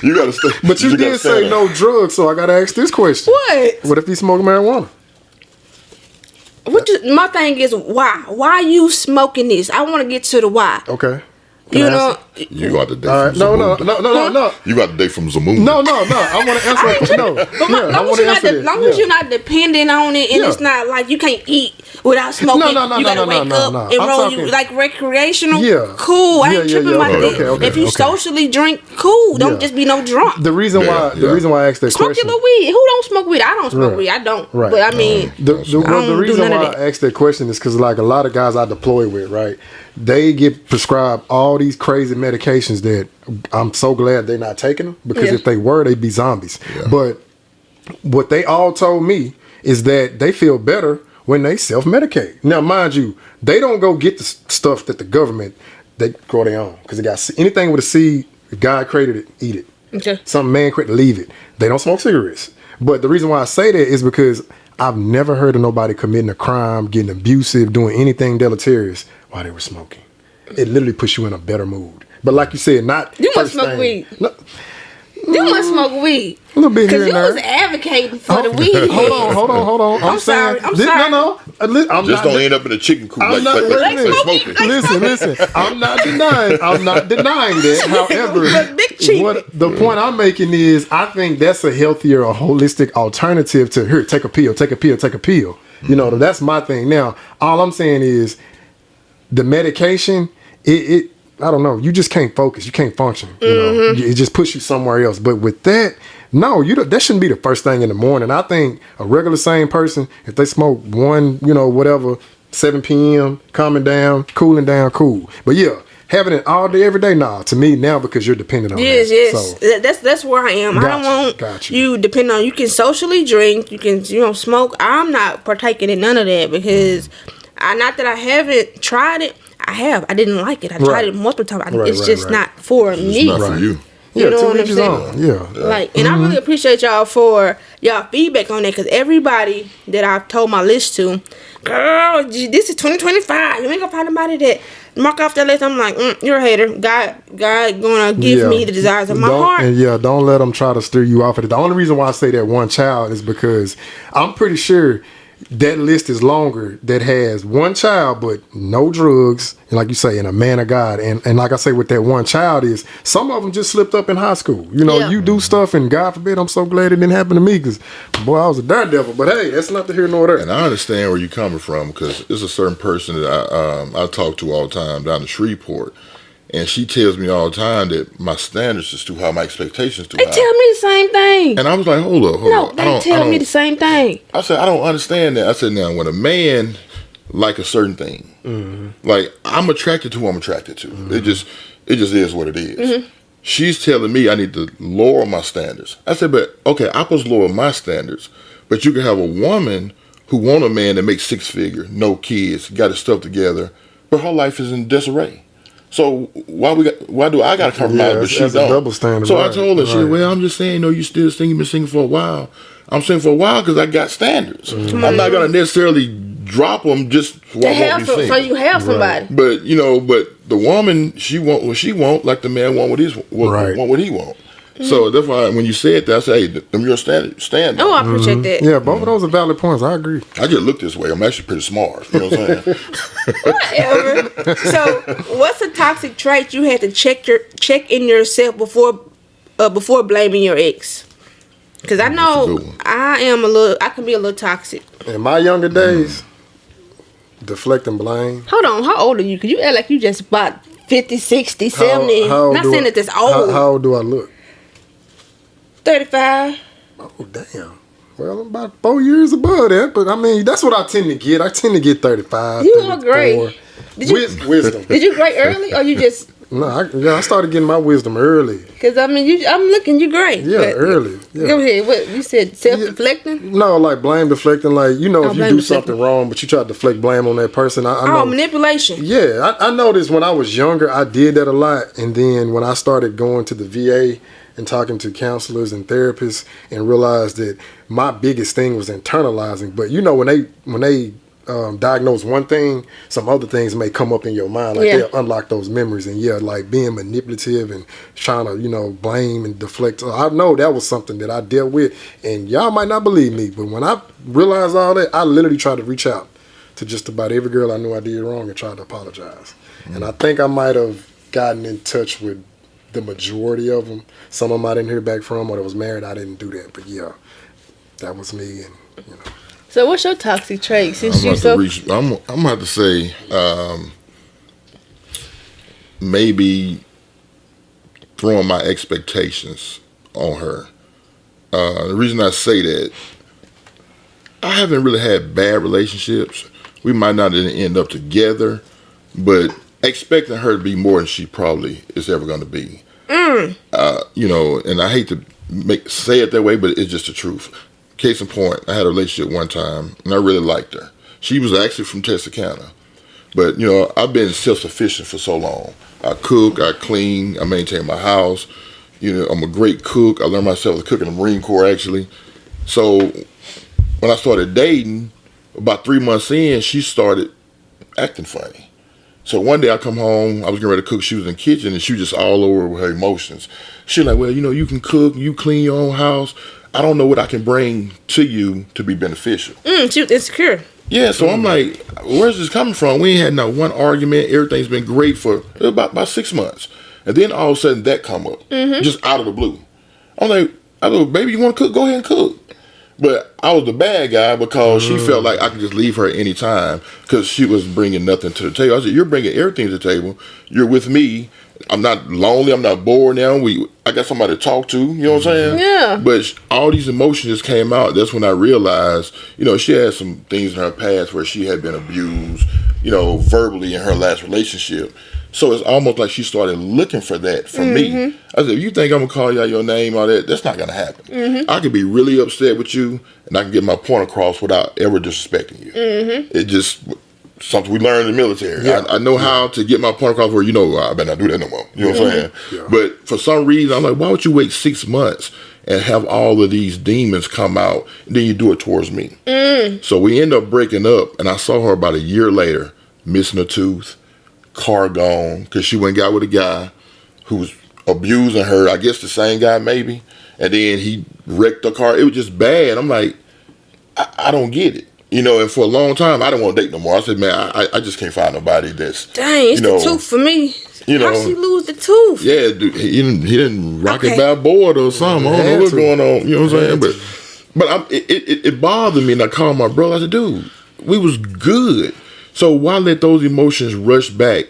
you gotta stay. But you did say no drugs, so I gotta ask this question. What if he's smoking marijuana? My thing is why? Why you smoking this? I want to get to the why. Okay. You know, you got the date. All right. From No. You got the date from Zamoon. No. I want to answer that question. No. As long as you're not dependent on it, and it's not like you can't eat without smoking. You gotta wake up and roll. You like recreational. Yeah. Cool. I ain't tripping about that. Okay, if you socially drink, cool. Don't just be no drunk. The reason why I asked that smoke question. Smoke your little weed. Who don't smoke weed? I don't smoke weed. I don't. Right. But I mean, the reason why I asked that question is because like a lot of guys I deploy with, right? They get prescribed all these crazy medications that I'm so glad they're not taking them, because if they were, they'd be zombies. Yeah. But what they all told me is that they feel better when they self-medicate. Now, mind you, they don't go get the stuff that the government, they grow their own, because they got anything with a seed, if God created it, eat it. Okay. Some man created, leave it. They don't smoke cigarettes. But the reason why I say that is because I've never heard of nobody committing a crime, getting abusive, doing anything deleterious while they were smoking. It literally puts you in a better mood. But like you said, not you must smoke weed. No. You must smoke weed. A little bit here and there. Because you was advocating for the weed. Hold on. I'm sorry. No. I'm just don't end up in a chicken coop like smoking. Listen. I'm not denying that. However, the point I'm making is I think that's a healthier, a holistic alternative to here, take a pill. You know, that's my thing. Now, all I'm saying is the medication, it I don't know. You just can't focus. You can't function. You know, it just puts you somewhere else. But with that, no, that shouldn't be the first thing in the morning. I think a regular sane person, if they smoke one, 7 p.m., calming down, cooling down, cool. But yeah, having it all day, every day, nah. To me now, because you're dependent on yes, that. Yes, that's where I am. I don't want you depend on. You can socially drink. You can smoke. I'm not partaking in none of that because not that I haven't tried it. I have. I didn't like it. I tried it multiple times. It's just not for me. It's not for you. You know what I'm saying? Yeah. And I really appreciate y'all for y'all feedback on that, because everybody that I've told my list to, girl, this is 2025. You ain't gonna find nobody that mark off that list. I'm like, you're a hater. God gonna give me the desires of my heart. And don't let them try to steer you off of it. The only reason why I say that one child is because I'm pretty sure that list is longer that has one child but no drugs, and like you say, and a man of God, and like I say with that one child is some of them just slipped up in high school. You do stuff, and God forbid, I'm so glad it didn't happen to me, because boy, I was a daredevil. But hey, that's not the here nor there. And I understand where you're coming from, because there's a certain person that I talk to all the time down in Shreveport. And she tells me all the time that my standards is too high, my expectations too high. They tell me the same thing. And I was like, hold up. No, they tell me the same thing. I said, I don't understand that. I said, now, when a man like a certain thing, like I'm attracted to who I'm attracted to. It just is what it is. She's telling me I need to lower my standards. I said, but okay, I'm supposed to lower my standards, but you can have a woman who want a man that makes 6 figure, no kids, got his stuff together, but her life is in disarray. So why do I got to compromise, but she don't? Double standard. So I told her, she said, well, I'm just saying, you still sing, you've been singing for a while. I'm singing for a while because I got standards. I'm not going to necessarily drop them just while I won't be singing. So you have somebody. But, but the woman, she want what she want, like the man want what he want. So that's why when you said that, I said, hey, them your standard. Oh, I appreciate that. Yeah, both of those are valid points. I agree. I just look this way. I'm actually pretty smart. You know what I'm saying? Whatever. So, what's a toxic trait you had to check in yourself before blaming your ex? Because I know I can be a little toxic. In my younger days, deflecting blame. Hold on, how old are you? Because you act like you just about 50, 60, 70. Not saying that that's old. How old do I look? 35. Oh, damn. Well, I'm about 4 years above that, but I mean, that's what I tend to get. I tend to get 35. You look great. Wisdom. Did you grade early, or you just? No, I started getting my wisdom early. Because I mean, I'm looking you great. Yeah, early. Yeah. Go ahead. What you said? Self-deflecting? No, like blame deflecting. Like if you do something wrong, but you try to deflect blame on that person. I know. Manipulation. Yeah, I noticed when I was younger, I did that a lot, and then when I started going to the VA, and talking to counselors and therapists and realized that my biggest thing was internalizing. But you know, when they diagnose one thing, some other things may come up in your mind. Like they'll unlock those memories. And like being manipulative and trying to, blame and deflect. I know that was something that I dealt with. And y'all might not believe me, but when I realized all that, I literally tried to reach out to just about every girl I knew I did wrong and tried to apologize. And I think I might have gotten in touch with the majority of them. Some of them I didn't hear back from, or that was married. I didn't do that. But yeah, that was me. And So what's your toxic trait? Since I'm gonna have to say maybe throwing my expectations on her. The reason I say that, I haven't really had bad relationships. We might not end up together, but expecting her to be more than she probably is ever going to be. And I hate to say it that way, but it's just the truth. Case in point, I had a relationship one time, and I really liked her. She was actually from Texarkana. But, I've been self-sufficient for so long. I cook, I clean, I maintain my house. I'm a great cook. I learned myself to cook in the Marine Corps, actually. So when I started dating, about 3 months in, she started acting funny. So one day I come home, I was getting ready to cook, she was in the kitchen, and she was just all over with her emotions. She was like, well, you can cook, you clean your own house. I don't know what I can bring to you to be beneficial. She was insecure. Yeah, so I'm like, where's this coming from? We ain't had not one argument. Everything's been great for about 6 months. And then all of a sudden that come up, just out of the blue. I'm like, baby, you want to cook? Go ahead and cook. But I was the bad guy because she felt like I could just leave her at any time because she was bringing nothing to the table. I said, you're bringing everything to the table. You're with me. I'm not lonely. I'm not bored now. I got somebody to talk to. You know what I'm saying? Yeah. But all these emotions just came out. That's when I realized, she had some things in her past where she had been abused, verbally in her last relationship. So it's almost like she started looking for that from me. I said, if you think I'm going to call you out your name, all that, that's not going to happen. I could be really upset with you, and I can get my point across without ever disrespecting you. It just something we learned in the military. Yeah. I know how to get my point across where, I better not do that no more. You know what I'm saying? Yeah. But for some reason, I'm like, why would you wait 6 months and have all of these demons come out, and then you do it towards me? So we end up breaking up, and I saw her about a year later, missing a tooth, car gone, because she went and got with a guy who was abusing her, I guess the same guy maybe, and then he wrecked the car. It was just bad. I'm like, I don't get it. And for a long time, I didn't want to date no more. I said, man, I just can't find nobody that's... Dang, it's the tooth for me. How she lose the tooth? Yeah, dude, he didn't rock it by board or something. I don't know what's going on. You know what I'm saying? But it bothered me, and I called my brother. I said, dude, we was good. So why let those emotions rush back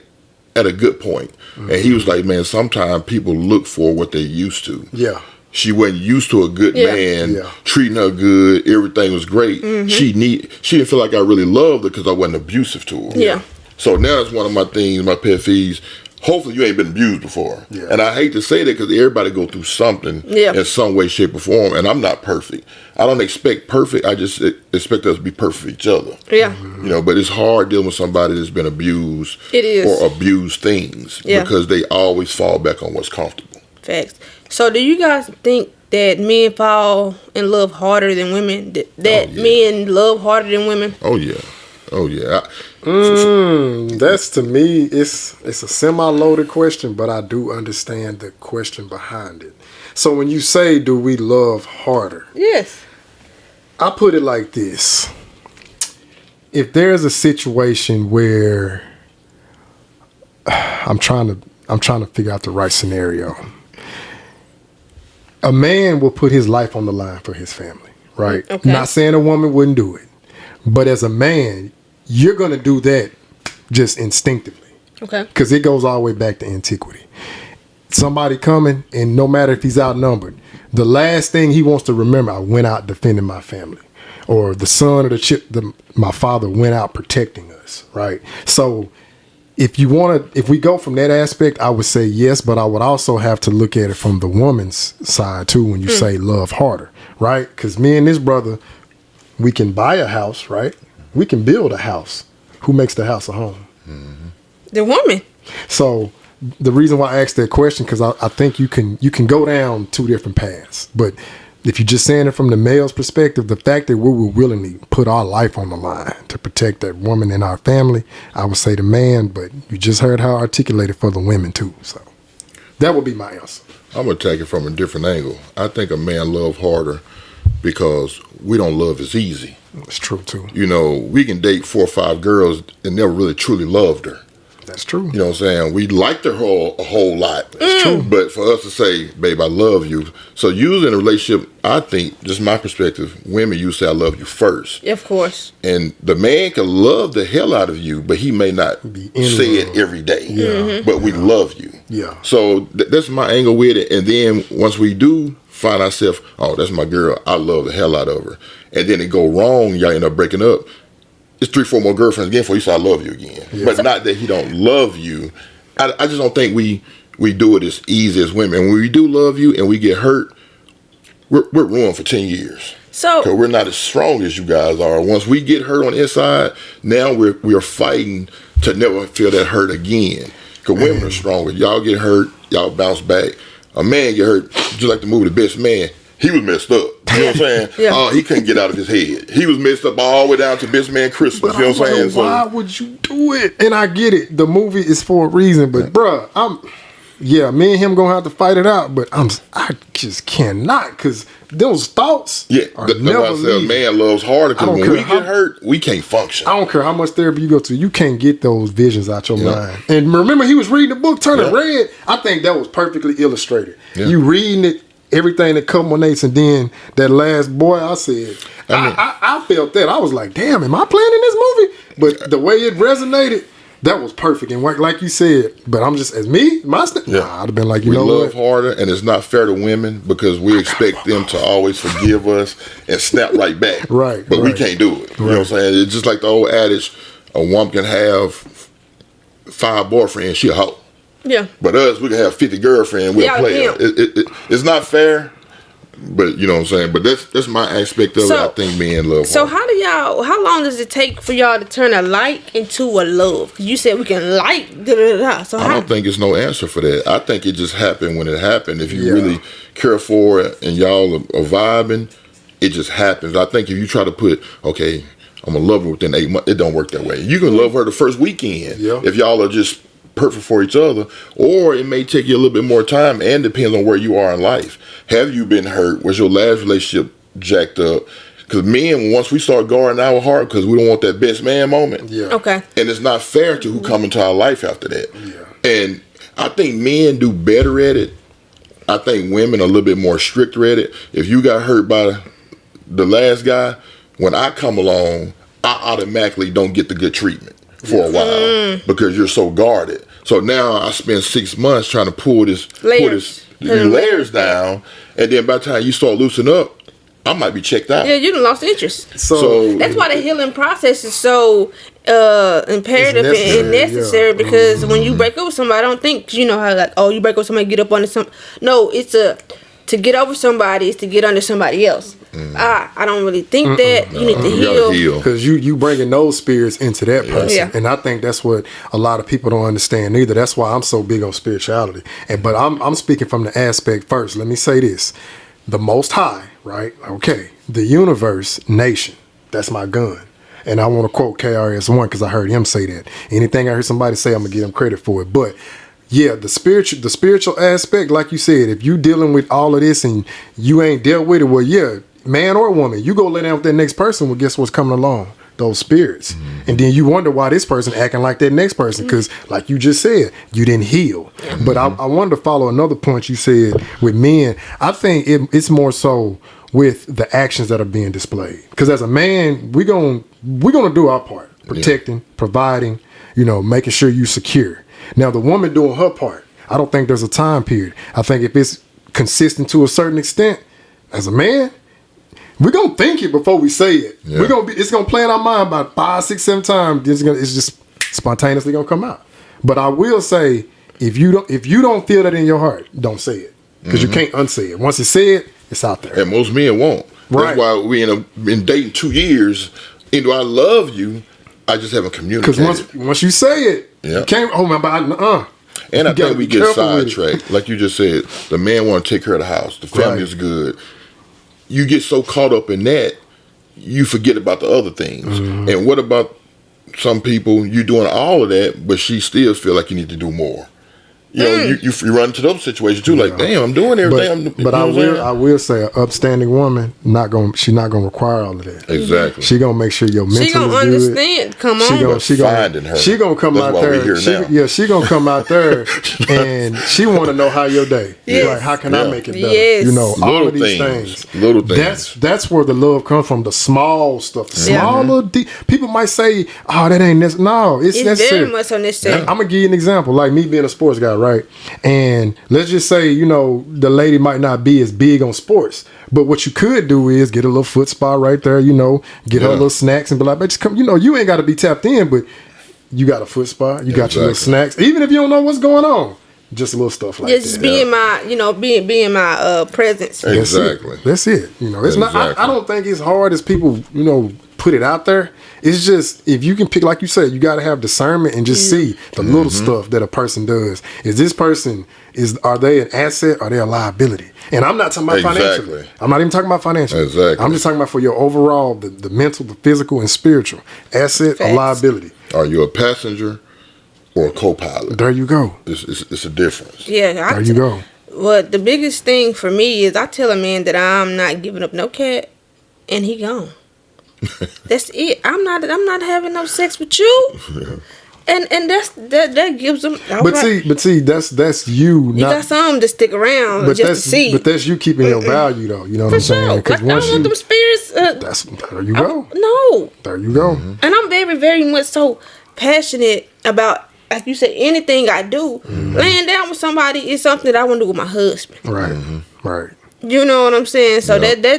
at a good point? And he was like, man, sometimes people look for what they're used to. Yeah. She wasn't used to a good man treating her good. Everything was great. She didn't feel like I really loved her because I wasn't abusive to her. Yeah. So now it's one of my things, my pet peeves. Hopefully you ain't been abused before. Yeah. And I hate to say that because everybody go through something in some way, shape, or form. And I'm not perfect. I don't expect perfect. I just expect us to be perfect for each other. Yeah. But it's hard dealing with somebody that's been abused. It is. Or abused things. Yeah. Because they always fall back on what's comfortable. Facts. So do you guys think that men fall in love harder than women? That men love harder than women? Oh, yeah. Oh, yeah. That's, to me, it's a semi-loaded question, but I do understand the question behind it. So when you say, do we love harder? Yes. I put it like this. If there's a situation where I'm trying to figure out the right scenario. A man will put his life on the line for his family, right? Okay. Not saying a woman wouldn't do it, but as a man, you're going to do that just instinctively. Okay. Because it goes all the way back to antiquity. Somebody coming, and no matter if he's outnumbered, the last thing he wants to remember, I went out defending my family. Or the son or my father went out protecting us, right? So if we go from that aspect, I would say yes, but I would also have to look at it from the woman's side too when you say love harder, right? Because me and this brother, we can buy a house, right? We can build a house. Who makes the house a home? The woman. So the reason why I asked that question, because I think you can go down two different paths. But if you're just saying it from the male's perspective, the fact that we will willingly put our life on the line to protect that woman in our family, I would say the man, but you just heard how articulated for the women too. So that would be my answer. I'm going to take it from a different angle. I think a man loves harder because we don't love as easy. That's true too. You know, we can date 4 or 5 girls and never really truly loved her. That's true. You know what I'm saying? We liked her a whole lot. That's true. But for us to say, babe, I love you. So usually in a relationship, I think, just my perspective, women usually say I love you first. Of course. And the man can love the hell out of you, but he may not say it every day. Yeah. But we love you. Yeah. So that's my angle with it. And then once we do find ourselves, oh, that's my girl, I love the hell out of her. And then it go wrong, y'all end up breaking up. It's 3, 4 more girlfriends again before you say I love you again. Yeah. But not that he don't love you. I just don't think we do it as easy as women. When we do love you and we get hurt, we're ruined for 10 years. So because we're not as strong as you guys are. Once we get hurt on the inside, now we're fighting to never feel that hurt again. Because women are stronger. Y'all get hurt, y'all bounce back. A man get hurt, just like the movie The Best Man. He was messed up. You know what I'm saying? Yeah. He couldn't get out of his head. He was messed up all the way down to Best Man Christmas. But You know what I'm saying? why would you do it? And I get it. The movie is for a reason. But bruh, me and him gonna have to fight it out. But I just cannot, because those thoughts are never why I say a man loves harder, because when we get hurt, we can't function. I don't care how much therapy you go to, you can't get those visions out your mind. And remember, he was reading the book, turning red. I think that was perfectly illustrated. Yeah. You reading it, everything that culminates, and then that last boy, I said, I felt that. I was like, damn, am I playing in this movie? But the way it resonated, that was perfect. And like you said, but I'm just, as me, I'd have been like, you know what? We love harder, and it's not fair to women because we expect them to always forgive us and snap right back. Right. But we can't do it. You know what I'm saying? It's just like the old adage, a woman can have 5 boyfriends, she a hoe. Yeah. But us, we can have 50 girlfriends, we'll play her. It's not fair, but you know what I'm saying? But that's my aspect of it. I think men love So hard. how long does it take for y'all to turn a like into a love? Because you said we can like, da-da-da-da. So I don't think it's no answer for that. I think it just happened when it happened. If you really care for it and y'all are vibing, it just happens. I think if you try to put, okay, I'm going to love her within 8 months, it don't work that way. You can love her the first weekend if y'all are just perfect for each other, or it may take you a little bit more time, and depends on where you are in life. Have you been hurt? Was your last relationship jacked up? Because men, once we start guarding our heart, because we don't want that best man moment. Yeah. Okay. And it's not fair to who come into our life after that. Yeah. And I think men do better at it. I think women are a little bit more stricter at it. If you got hurt by the last guy, when I come along, I automatically don't get the good treatment for a while because you're so guarded. So now I spend 6 months trying to pull these layers down, and then by the time you start loosening up, I might be checked out. Yeah, you done lost interest. So that's why the healing process is so imperative and necessary. Because when you break up with somebody, I don't think, you know how like, oh, you break up with somebody, get up under some. No, it's to get over somebody is to get under somebody else. I don't really think that. You need to heal. Because you bringing those spirits into that person. Yeah. And I think that's what a lot of people don't understand either. That's why I'm so big on spirituality. But I'm speaking from the aspect first. Let me say this. The Most High, right? Okay. The universe, nation. That's my gun. And I want to quote KRS-One because I heard him say that. Anything I heard somebody say, I'm going to give him credit for it. But yeah, the spiritual aspect, like you said, if you dealing with all of this and you ain't dealt with it, well, yeah, man or woman, you go lay down with that next person, well, guess what's coming along? Those spirits. And then you wonder why this person acting like that next person, because like you just said, you didn't heal. But I wanted to follow another point you said with men. I think it's more so with the actions that are being displayed. Because as a man, we're gonna do our part, protecting, providing, making sure you secure. Now, the woman doing her part, I don't think there's a time period. I think if it's consistent to a certain extent, as a man, we're going to think it before we say it. Yeah. It's going to play in our mind about 5, 6, 7 times. It's just spontaneously going to come out. But I will say, if you don't feel that in your heart, don't say it. Because you can't unsay it. Once it's said, it's out there. And most men won't. Right. That's why we been dating 2 years. Into I love you, I just haven't communicated. Because once you say it, you can't. Oh my God, And I You gotta think we be get careful with it. sidetracked. Like you just said, the man want to take care of the house. The family Right. is good. You get so caught up in that, you forget about the other things. Mm-hmm. And what about some people, you doing all of that, but she still feel like you need to do more. You know, you run into those situations too. Like, damn, I'm doing everything. But I will say, an upstanding woman she's not gonna require all of that. Exactly. She gonna make sure your mental She gonna is good. understand. Come on. She Finding her. gonna come That's out why there. we're here now. She gonna come out there, and she want to know how your day. Yes. Like, how can I Yeah. make it better? Yes. You know, all Little of these things. things. Little things. That's where the love comes from. The small stuff. The Yeah. small little people might say, "Oh, that ain't necessary." No, it's It's necessary. very much unnecessary. I'm gonna give you an example. Like me being a sports guy, right? And let's just say, you know, the lady might not be as big on sports, but what you could do is get a little foot spa right there, you know, get her Yeah. little snacks and be like, "But just come, you know, you ain't got to be tapped in, but you got a foot spa, you got your little Exactly. snacks, even if you don't know what's going on, just little stuff like Just that." being my, being my presence. That's Exactly. it. That's it. You know, it's not. Exactly. I don't think it's hard as people, you know, put it out there. It's just if you can pick, like you said, you got to have discernment and just see the little stuff that a person does. Is this person are they an asset? Or are they a liability? And I'm not talking about financially. Exactly. I'm not even talking about financially. Exactly. I'm just talking about for your overall, the mental, the physical, and spiritual asset or Facts. liability. Are you a passenger or a co-pilot? There you go. It's a difference. Yeah. There you go. Well, the biggest thing for me is I tell a man that I'm not giving up no cat, and he gone. That's it. I'm not having no sex with you. And that gives them. But see, that's you. You got some to stick around But just that's to see. but that's you keeping your value though. You know what For I'm saying? sure. Like, I don't want them spirits. There you go. No. There you go. And I'm very, very much so passionate about, like you said, anything I do. Laying down with somebody is something that I want to do with my husband. Right. Right. You know what I'm saying? So Yeah.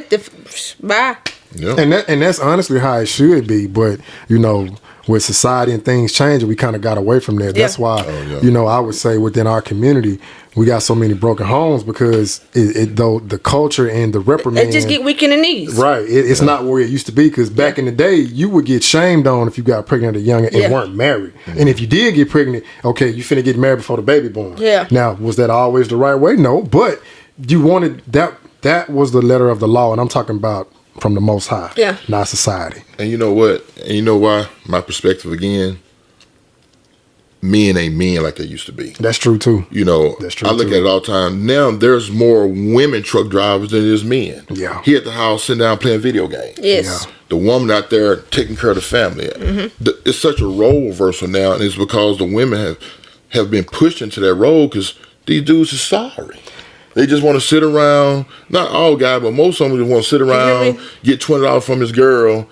bye. Yeah. And that's honestly how it should be. But you know, with society and things changing, we kind of got away from that. That's Yeah. why yeah. you know I would say within our community we got so many broken homes because though the culture and the reprimand They just get weak in the knees. right. It's not where it used to be because back in the day you would get shamed on if you got pregnant at a young and Yeah. weren't married. And if you did get pregnant, okay, you finna get married before the baby born. Yeah. Now was that always the right way? No, but you wanted that. That was the letter of the law, and I'm talking about from the Most High, Yeah. not society. And you know what? And you know why? My perspective again. Men ain't men like they used to be. That's true too. You know, That's true, I look too. at it all the time. Now there's more women truck drivers than there's men. Yeah. He at the house sitting down playing video games. Yes. Yeah. The woman out there taking care of the family. It's such a role reversal now, and it's because the women have been pushed into that role because these dudes are sorry. They just want to sit around. Not all guys, but most of them just want to sit around, me? get $20 from his girl,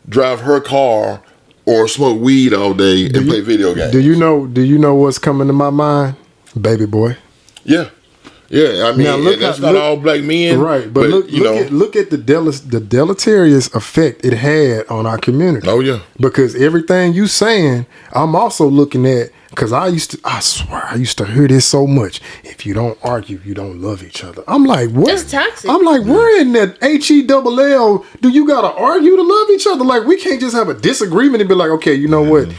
drive her car, or smoke weed all day and play video games. Do you know what's coming to my mind? Baby boy. Yeah. Yeah, I mean, Now, look and that's how- not look- all black men. Right, but look at the deleterious effect it had on our community. Oh, yeah. Because everything you saying, I'm also looking at. Because I swear, I used to hear this so much. If you don't argue, you don't love each other. I'm like, what? That's toxic. I'm like, where in that HELL do you got to argue to love each other? Like, we can't just have a disagreement and be like, okay, you know what?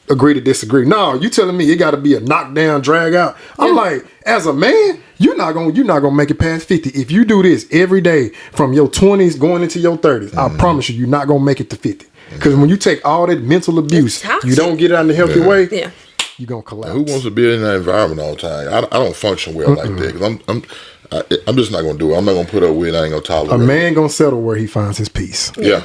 Agree to disagree. No, you telling me it got to be a knockdown, drag out. I'm like, as a man, you're not gonna make it past 50 if you do this every day from your 20s going into your 30s. I promise you're not gonna make it to 50. Because when you take all that mental abuse, toxic. you don't get it out in a healthy way. Yeah. You're gonna collapse. Who wants to be in that environment all the time? I don't function well like that because I'm just not gonna do it. I'm not gonna put up with it. I ain't gonna tolerate A it. man gonna settle where he finds his peace. Yeah.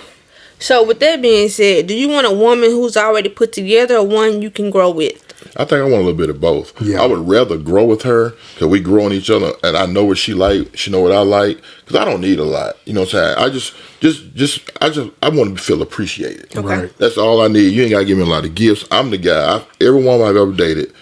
So with that being said, do you want a woman who's already put together or one you can grow with? I think I want a little bit of both. Yeah. I would rather grow with her because we grow on each other, and I know what she like. She know what I like. Because I don't need a lot. You know what I'm saying? I want to feel appreciated. Okay. Right. That's all I need. You ain't got to give me a lot of gifts. I'm the guy. Every woman I've ever dated,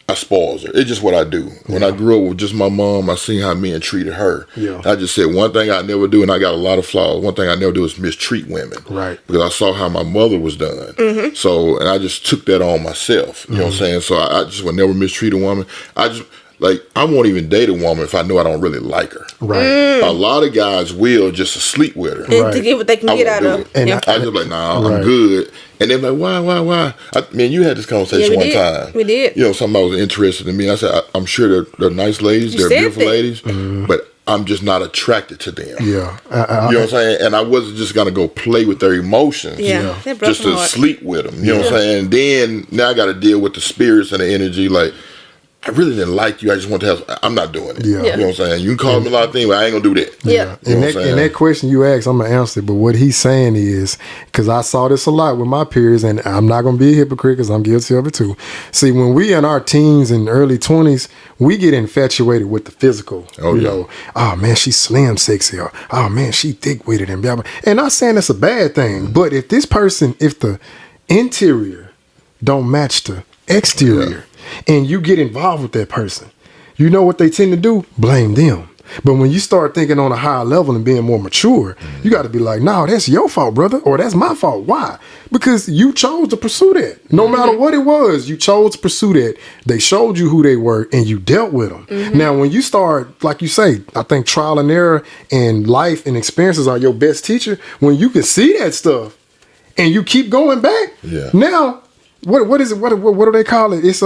I spoils her. It's just what I do. When I grew up with just my mom, I seen how men treated her. Yeah. I just said one thing I never do, and I got a lot of flaws. One thing I never do is mistreat women. Right. Because I saw how my mother was done. So, and I just took that on myself. You know what I'm saying? So I just would never mistreat a woman. I won't even date a woman if I know I don't really like her. Right. A lot of guys will just to sleep with her. And Right. to get what they can I get won't out do of. it. And Yeah. I just like, nah, Right. I'm good. And they're like, why? Man, you had this conversation Yeah, we one did. time. We did. You know, somebody was interested in me. I said, I'm sure they're nice ladies, You they're said beautiful that. ladies, but I'm just not attracted to them. Yeah. You know what I'm saying? And I wasn't just gonna go play with their emotions, Yeah. That broke just my to heart. sleep with them. You know what I'm saying? Then now I got to deal with the spirits and the energy. Like, I really didn't like you. I just want to have. I'm not doing it. Yeah. You know what I'm saying? You can call me a lot of things, but I ain't gonna do that. Yeah. You know what I'm And saying? that question you asked, I'm gonna answer it. But what he's saying is, because I saw this a lot with my peers, and I'm not gonna be a hypocrite because I'm guilty of it too. See, when we in our teens and early 20s, we get infatuated with the physical. Oh, you yeah. know, oh man, she's slim, sexy. Or, oh man, she thick with it, and blah blah. And not saying it's a bad thing, but if this person, if the interior don't match the exterior, and you get involved with that person, you know what they tend to do? Blame them. But when you start thinking on a higher level and being more mature, you got to be like, no, that's your fault, brother, or that's my fault. Why? Because you chose to pursue that. No matter what it was, you chose to pursue that. They showed you who they were, and you dealt with them. Now, when you start, like you say, I think trial and error and life and experiences are your best teacher. When you can see that stuff and you keep going back, now, what is it? What do they call it? It's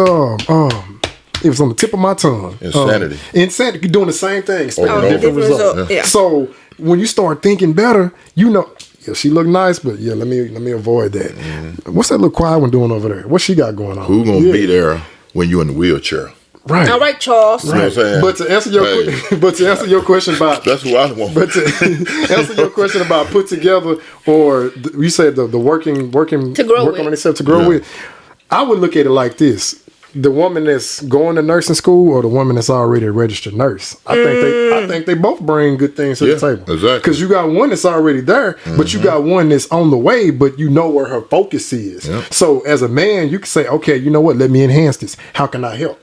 it was on the tip of my tongue. Insanity. Insanity. You're doing the same thing, expecting Oh, a different different result. result, yeah. So when you start thinking better, you know, yeah, she look nice, but yeah, let me avoid that. What's that little quiet one doing over there? What she got going on? Who gonna be there when you're in the wheelchair? Right. All right, Charles. You know what I'm saying? But to answer your question about That's who I want. But to answer your question about put together, or you said the working To grow work with. on themselves to grow with, I would look at it like this: the woman that's going to nursing school or the woman that's already a registered nurse. I think they both bring good things to the table. Exactly. Because you got one that's already there, but you got one that's on the way, but you know where her focus is. Yep. So as a man, you can say, okay, you know what? Let me enhance this. How can I help?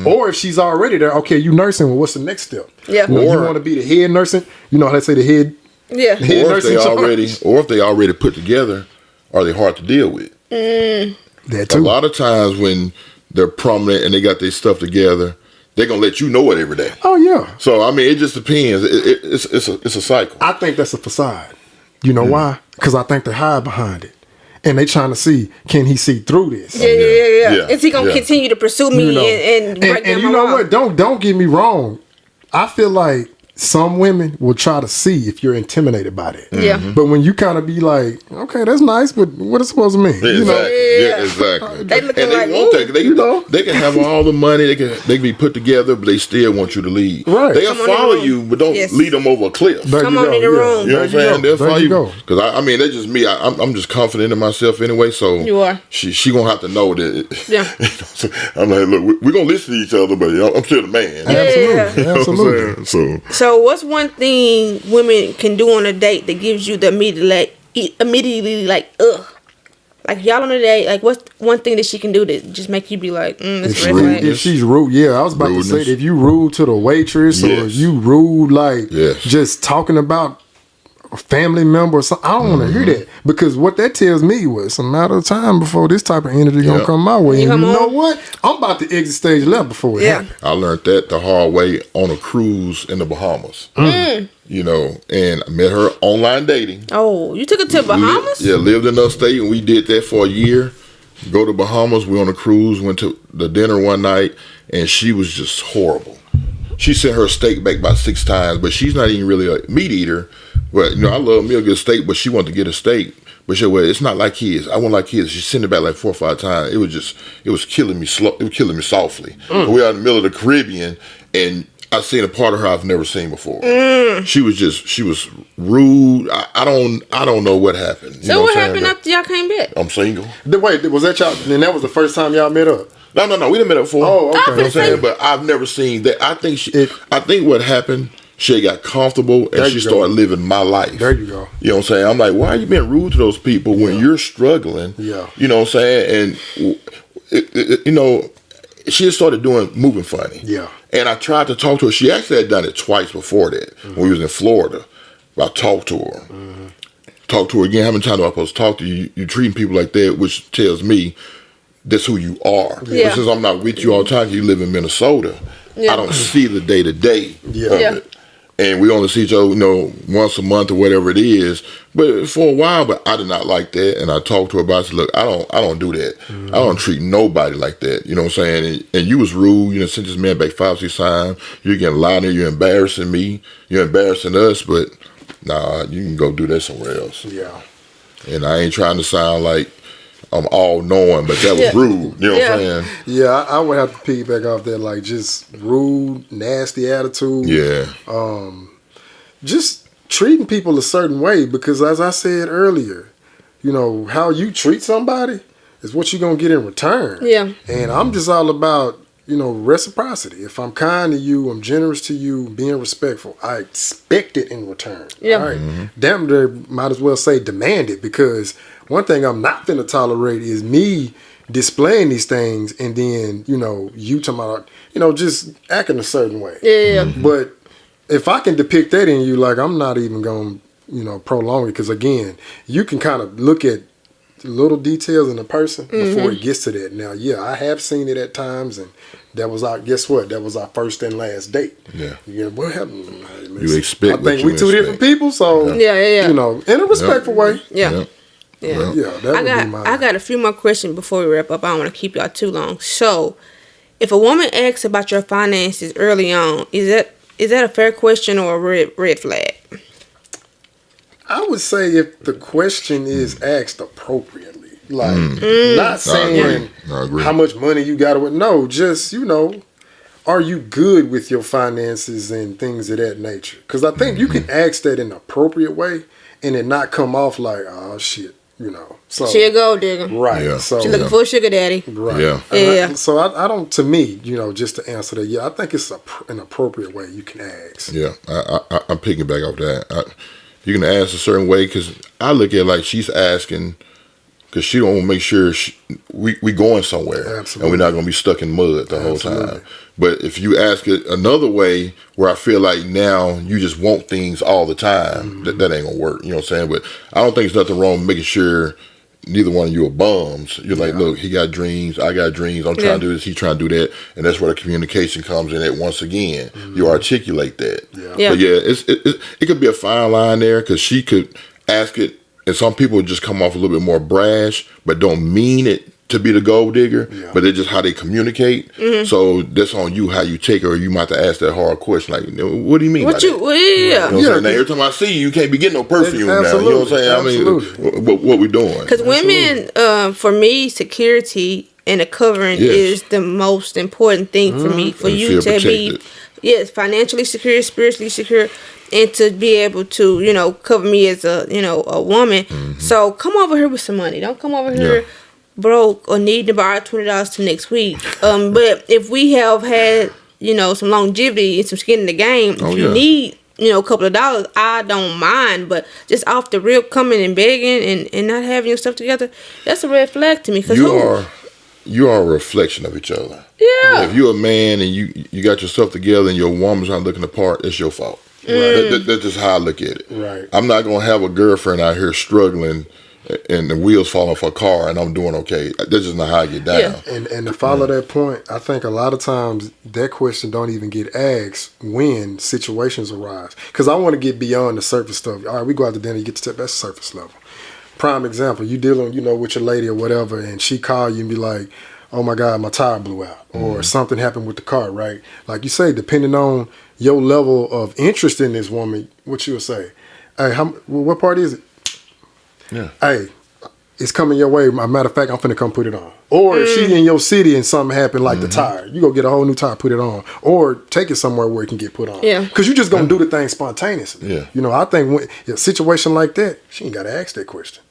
Or if she's already there, okay, you nursing. Well, what's the next step? Yeah. Well, you Or- want to be the head nursing? You know how they say the head. Yeah. head or nurse if in they already put together, are they hard to deal with? That A too. lot of times when they're prominent and they got their stuff together, they're gonna let you know it every day. Oh yeah. So I mean, it just depends. It's a cycle. I think that's a facade. You know why? Because I think they hide behind it, and they trying to see, can he see through this? Yeah. Yeah. Is he gonna continue to pursue me You know, and break down and my you know wall? what? Don't get me wrong. I feel like some women will try to see if you're intimidated by that. Yeah. But when you kind of be like, okay, that's nice, but what is it supposed to mean? Yeah, You know? exactly. Yeah. Exactly. They looking and they like, want ooh, that. They, you know? they can have all the money. They can be put together, but they still want you to leave. Right. They'll Come on in follow the room. you, but don't Yes. lead them over a cliff. There Come you on go, in the yeah. room. You know what I'm There saying? you They'll go. There follow you you go. because I mean that's just me. I'm just confident in myself anyway. So You are. She gonna have to know that. Yeah. So I'm like, look, we're gonna listen to each other, but I'm still the man. Absolutely. You know what I'm Absolutely. saying? So So what's one thing women can do on a date that gives you the immediately like ugh? Like y'all on a date, like what's one thing that she can do that just make you be like, that's a red flag? If she's rude, yeah, I was about to say, Rudeness. if you rude to the waitress or Yes. you rude, like Yes. just talking about a family member or something, I don't want to hear that, because what that tells me was it's a matter of time before this type of energy gonna Yeah. come my way. You And come you know on. what? I'm about to exit stage left before it Yeah. happens. I learned that the hard way on a cruise in the Bahamas. You know, and I met her online dating. Oh, you took it to Bahamas? Lived in upstate, and we did that for a year. Go to Bahamas. We on a cruise. Went to the dinner one night, and she was just horrible. She sent her steak back about 6 times, but she's not even really a meat eater. But you know, I love me a good steak, but she wanted to get a steak. But she said, well, it's not like his. I want like his. She sent it back like 4 or 5 times. It was killing me slow. It was killing me softly. We are in the middle of the Caribbean, and I seen a part of her I've never seen before. She was rude. I don't know what happened. You know So what I'm happened saying? after y'all came back? I'm single. Wait, was that y'all? And that was the first time y'all met up? No. We didn't met up before. Oh, okay. You know what I'm saying? But I've never seen that. I think what happened, she got comfortable There and you she go. started living my life. There you go. You know what I'm saying? I'm like, why are you being rude to those people when you're struggling? Yeah. You know what I'm saying? And, you know, she had started moving funny. Yeah. And I tried to talk to her. She actually had done it twice before that when we was in Florida. I talked to her. Talked to her again. How many times am I supposed to talk to you? You're treating people like that, which tells me that's who you are. Yeah. But since I'm not with you all the time, you live in Minnesota. Yeah. I don't see the day to day of Yeah. it. and we only see each other, once a month or whatever it is. But for a while, but I did not like that, and I talked to her about it. I said, look, I don't do that. I don't treat nobody like that. You know what I'm saying? And you was rude. Sent this man back 5-6 times. You're getting louder. You're embarrassing me. You're embarrassing us. But nah, you can go do that somewhere else. Yeah. And I ain't trying to sound like I'm all knowing, but that was rude. You know what I'm saying? Yeah, I would have to piggyback off that, like just rude, nasty attitude. Yeah. Just treating people a certain way, because as I said earlier, how you treat somebody is what you're gonna get in return. Yeah. And I'm just all about, reciprocity. If I'm kind to you, I'm generous to you, being respectful, I expect it in return. Yeah. All right. Damn, they might as well say demand it, because one thing I'm not gonna tolerate is me displaying these things and then, you talking about, just acting a certain way. Yeah. But if I can depict that in you, like, I'm not even going to, prolong it, because again, you can kind of look at little details in a person before it gets to that. Now, yeah, I have seen it at times, and that was guess what? That was our first and last date. Yeah. What happened? You expect. I think we two different people, so Yeah. in a respectful way. Yeah. Yeah, that would be mine. I got a few more questions before we wrap up. I don't want to keep y'all too long. So, if a woman asks about your finances early on, is that a fair question or a red flag? I would say if the question is asked appropriately, like not saying I agree. how much money you got to, no, just, are you good with your finances and things of that nature? Because I think you can ask that in an appropriate way and it not come off like, oh shit, So She a gold digger. right. Yeah. So She looking for a sugar daddy. right. Yeah. Yeah. So I don't. To me, just to answer that, I think it's an appropriate way you can ask. Yeah, I'm picking back off that. You can ask a certain way, because I look at it like she's asking because she don't want to make sure we going somewhere. Absolutely. And we're not going to be stuck in mud the whole Absolutely. time. But if you ask it another way, where I feel like now you just want things all the time, that ain't going to work. You know what I'm saying? But I don't think there's nothing wrong with making sure neither one of you are bums. You're like, look, he got dreams, I got dreams, I'm trying to do this, he's trying to do that, and that's where the communication comes in. At once again, you articulate that. Yeah. But it could be a fine line there, because she could ask it, and some people just come off a little bit more brash, but don't mean it to be the gold digger, but it's just how they communicate. So that's on you how you take her. You might have to ask that hard question, like, what do you mean by that? You know what I'm saying? Now, every time I see you, you can't be getting no perfume now. You know what I'm saying? Absolutely. I mean, what we doing? Because women, for me, security and a covering is the most important thing for me. For And you feel to be, protected. financially secure, spiritually secure, and to be able to, cover me as a woman. So come over here with some money. Don't come over here broke or need to borrow $20 to next week. But if we have had, some longevity and some skin in the game, if you need, a couple of dollars, I don't mind. But just off the rip, coming and begging and not having your stuff together, that's a red flag to me. Cause you are a reflection of each other. Yeah. If you're a man and you got your stuff together and your woman's not looking the part, it's your fault. Right. That's just how I look at it. Right. I'm not gonna have a girlfriend out here struggling and the wheels fall off her car and I'm doing okay. That's just not how I get down. Yeah. And to follow that point, I think a lot of times that question don't even get asked when situations arise. Because I want to get beyond the surface stuff. All right, we go out to dinner, you get to that's surface level. Prime example, you dealing, with your lady or whatever, and she call you and be like, oh my God, my tire blew out. Or something happened with the car, right? Like you say, depending on your level of interest in this woman, what you would say? Hey, what part is it? Yeah. Hey, it's coming your way. Matter of fact, I'm finna come put it on. Or if she in your city and something happened like the tire, you go get a whole new tire, put it on. Or take it somewhere where it can get put on. Yeah. Because you just gonna do the thing spontaneously. Yeah. I think when a situation like that, she ain't gotta ask that question.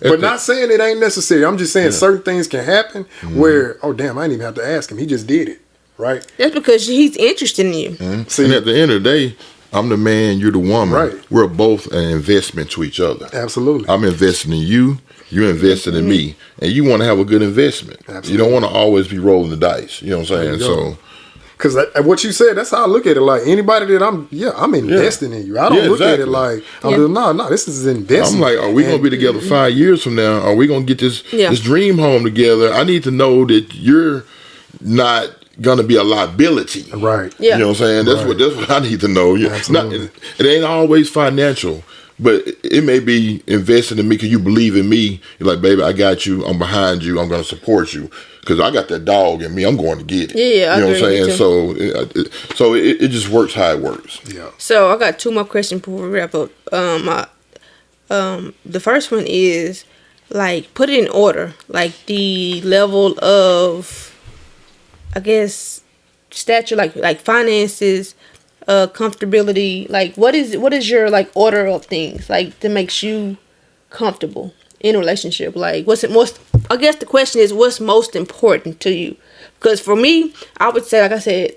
But not saying it ain't necessary. I'm just saying certain things can happen where, oh damn, I didn't even have to ask him. He just did it. Right? That's because he's interested in you. See, and at the end of the day, I'm the man, you're the woman. Right. We're both an investment to each other. Absolutely. I'm investing in you, you're investing in me, and you want to have a good investment. Absolutely. You don't want to always be rolling the dice. You know what I'm saying? So, because what you said, that's how I look at it. Like anybody that I'm investing in you. I don't look at it like, no, this is an investment. I'm like, are we going to be together 5 years from now? Are we going to get this dream home together? I need to know that you're not gonna be a liability. Right. Yeah. You know what I'm saying? That's what I need to know. Absolutely. It ain't always financial, but it may be investing in me because you believe in me. You're like, baby, I got you. I'm behind you. I'm gonna support you because I got that dog in me. I'm going to get it. Yeah, you know I what I'm agree, saying? So it just works how it works. Yeah. So I got two more questions before we wrap up. The first one is like put it in order, like the level of, I guess, stature, like finances, comfortability. Like what is your like order of things like that makes you comfortable in a relationship? Like what's it most? I guess the question is what's most important to you? Because for me, I would say, like I said,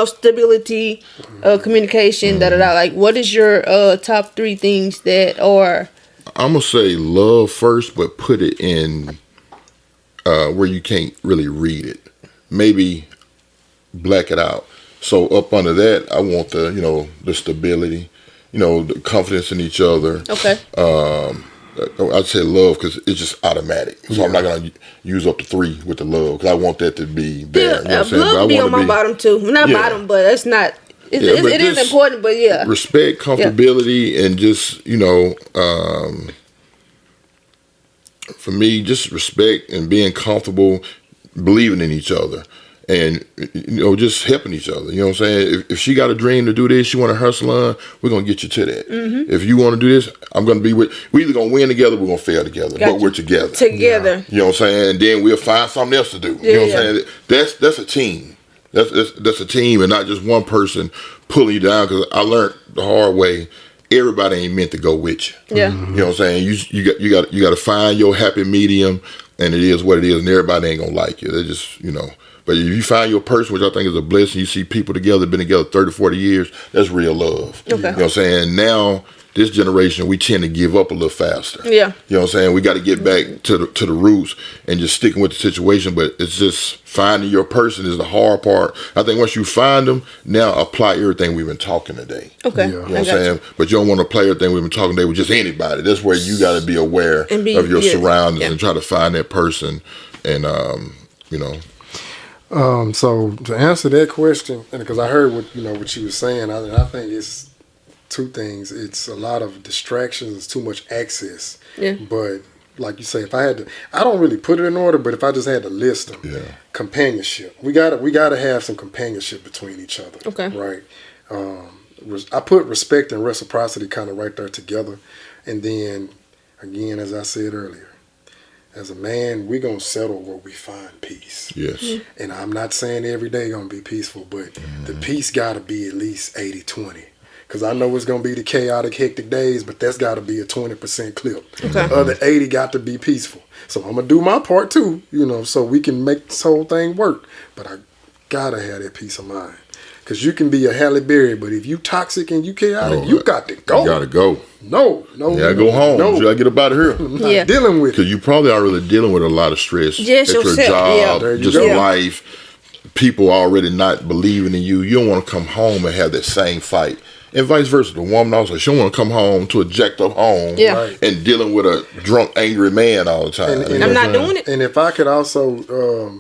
stability, communication, Like, what is your top three things that are? I'm gonna say love first, but put it in where you can't really read it. Maybe black it out. So up under that, I want the stability, the confidence in each other. Okay. I'd say love because it's just automatic. So I'm not gonna use up the 3 with the love because I want that to be there. You know what I'm saying? But I Love be on want my to bottom too. Not bottom, but it's not. It is just important, but yeah. respect, comfortability, and just for me, just respect and being comfortable, believing in each other, and just helping each other. You know what I'm saying? If she got a dream to do this, she want to hustle on, we're gonna get you to that. Mm-hmm. If you want to do this, I'm gonna be with. We're either gonna win together, we're gonna fail together, but we're together. Together. You know what I'm saying? And then we'll find something else to do. You know what I'm saying? That's a team. That's a team, and not just one person pulling you down. Because I learned the hard way. Everybody ain't meant to go with you. Yeah. You know what I'm saying? You got to find your happy medium, and it is what it is. And everybody ain't gonna like you. They just But if you find your person, which I think is a blessing, you see people together, been together 30, 40 years. That's real love. Okay. You know what I'm saying? Now this generation, we tend to give up a little faster. Yeah. You know what I'm saying? We got to get back to the roots and just sticking with the situation. But it's just finding your person is the hard part. I think once you find them, now apply everything we've been talking today. Okay. You know what I'm saying? But you don't want to play everything we've been talking today with just anybody. That's where you got to be aware of your surroundings and try to find that person. And, So to answer that question, and because I heard what you were saying, I think it's two things. It's a lot of distractions. It's too much access. Yeah. But like you say, if I had to, I don't really put it in order. But if I just had to list them, companionship. We gotta have some companionship between each other. Okay. Right. I put respect and reciprocity kind of right there together, and then again, as I said earlier, as a man, we're going to settle where we find peace. Yes. Mm-hmm. And I'm not saying every day going to be peaceful, but the peace got to be at least 80-20. Because I know it's going to be the chaotic, hectic days, but that's got to be a 20% clip. Okay. The other 80 got to be peaceful. So I'm going to do my part too, so we can make this whole thing work. But I got to have that peace of mind. Because you can be a Halle Berry, but if you toxic and you chaotic, you got to go. You got to go. No. Yeah, go home. No. You got to get up out of here. I'm not dealing with it. Because you probably are really dealing with a lot of stress at Yes, your yourself. job, just life. People already not believing in you. You don't want to come home and have that same fight. And vice versa. The woman also, she don't want to come home to a jacked up home and dealing with a drunk, angry man all the time. And I'm not doing it. And if I could also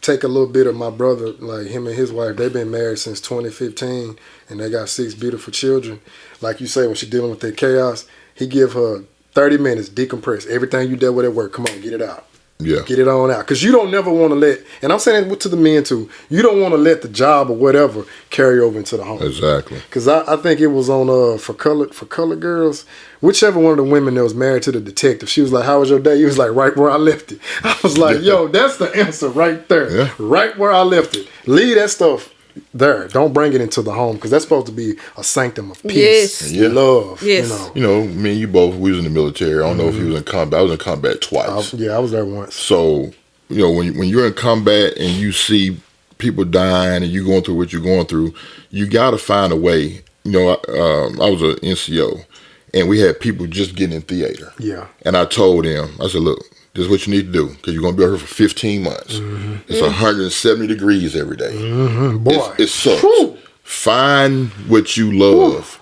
take a little bit of my brother, like him and his wife, they've been married since 2015 and they got 6 beautiful children. Like you say, when she's dealing with that chaos, he give her 30 minutes, decompress. Everything you dealt with at work, come on, get it out. Yeah. Get it on out. Because you don't never want to let, and I'm saying it to the men too, you don't want to let the job or whatever carry over into the home. Exactly. Because I think it was on for colored girls, whichever one of the women that was married to the detective, she was like, how was your day? He was like, right where I left it. I was like, yo, that's the answer right there. Yeah. Right where I left it. Leave that stuff there. Don't bring it into the home because that's supposed to be a sanctum of peace, love. Yes. Me and you both, we was in the military. I don't know if you was in combat. I was in combat twice. I was there once. So, when you're in combat and you see people dying and you going through what you're going through, you got to find a way. I was an NCO and we had people just getting in theater. Yeah. And I told them, I said, look, this is what you need to do because you're going to be out here for 15 months. Mm-hmm. It's 170 degrees every day. Mm-hmm. Boy. It sucks. Woo. Find what you love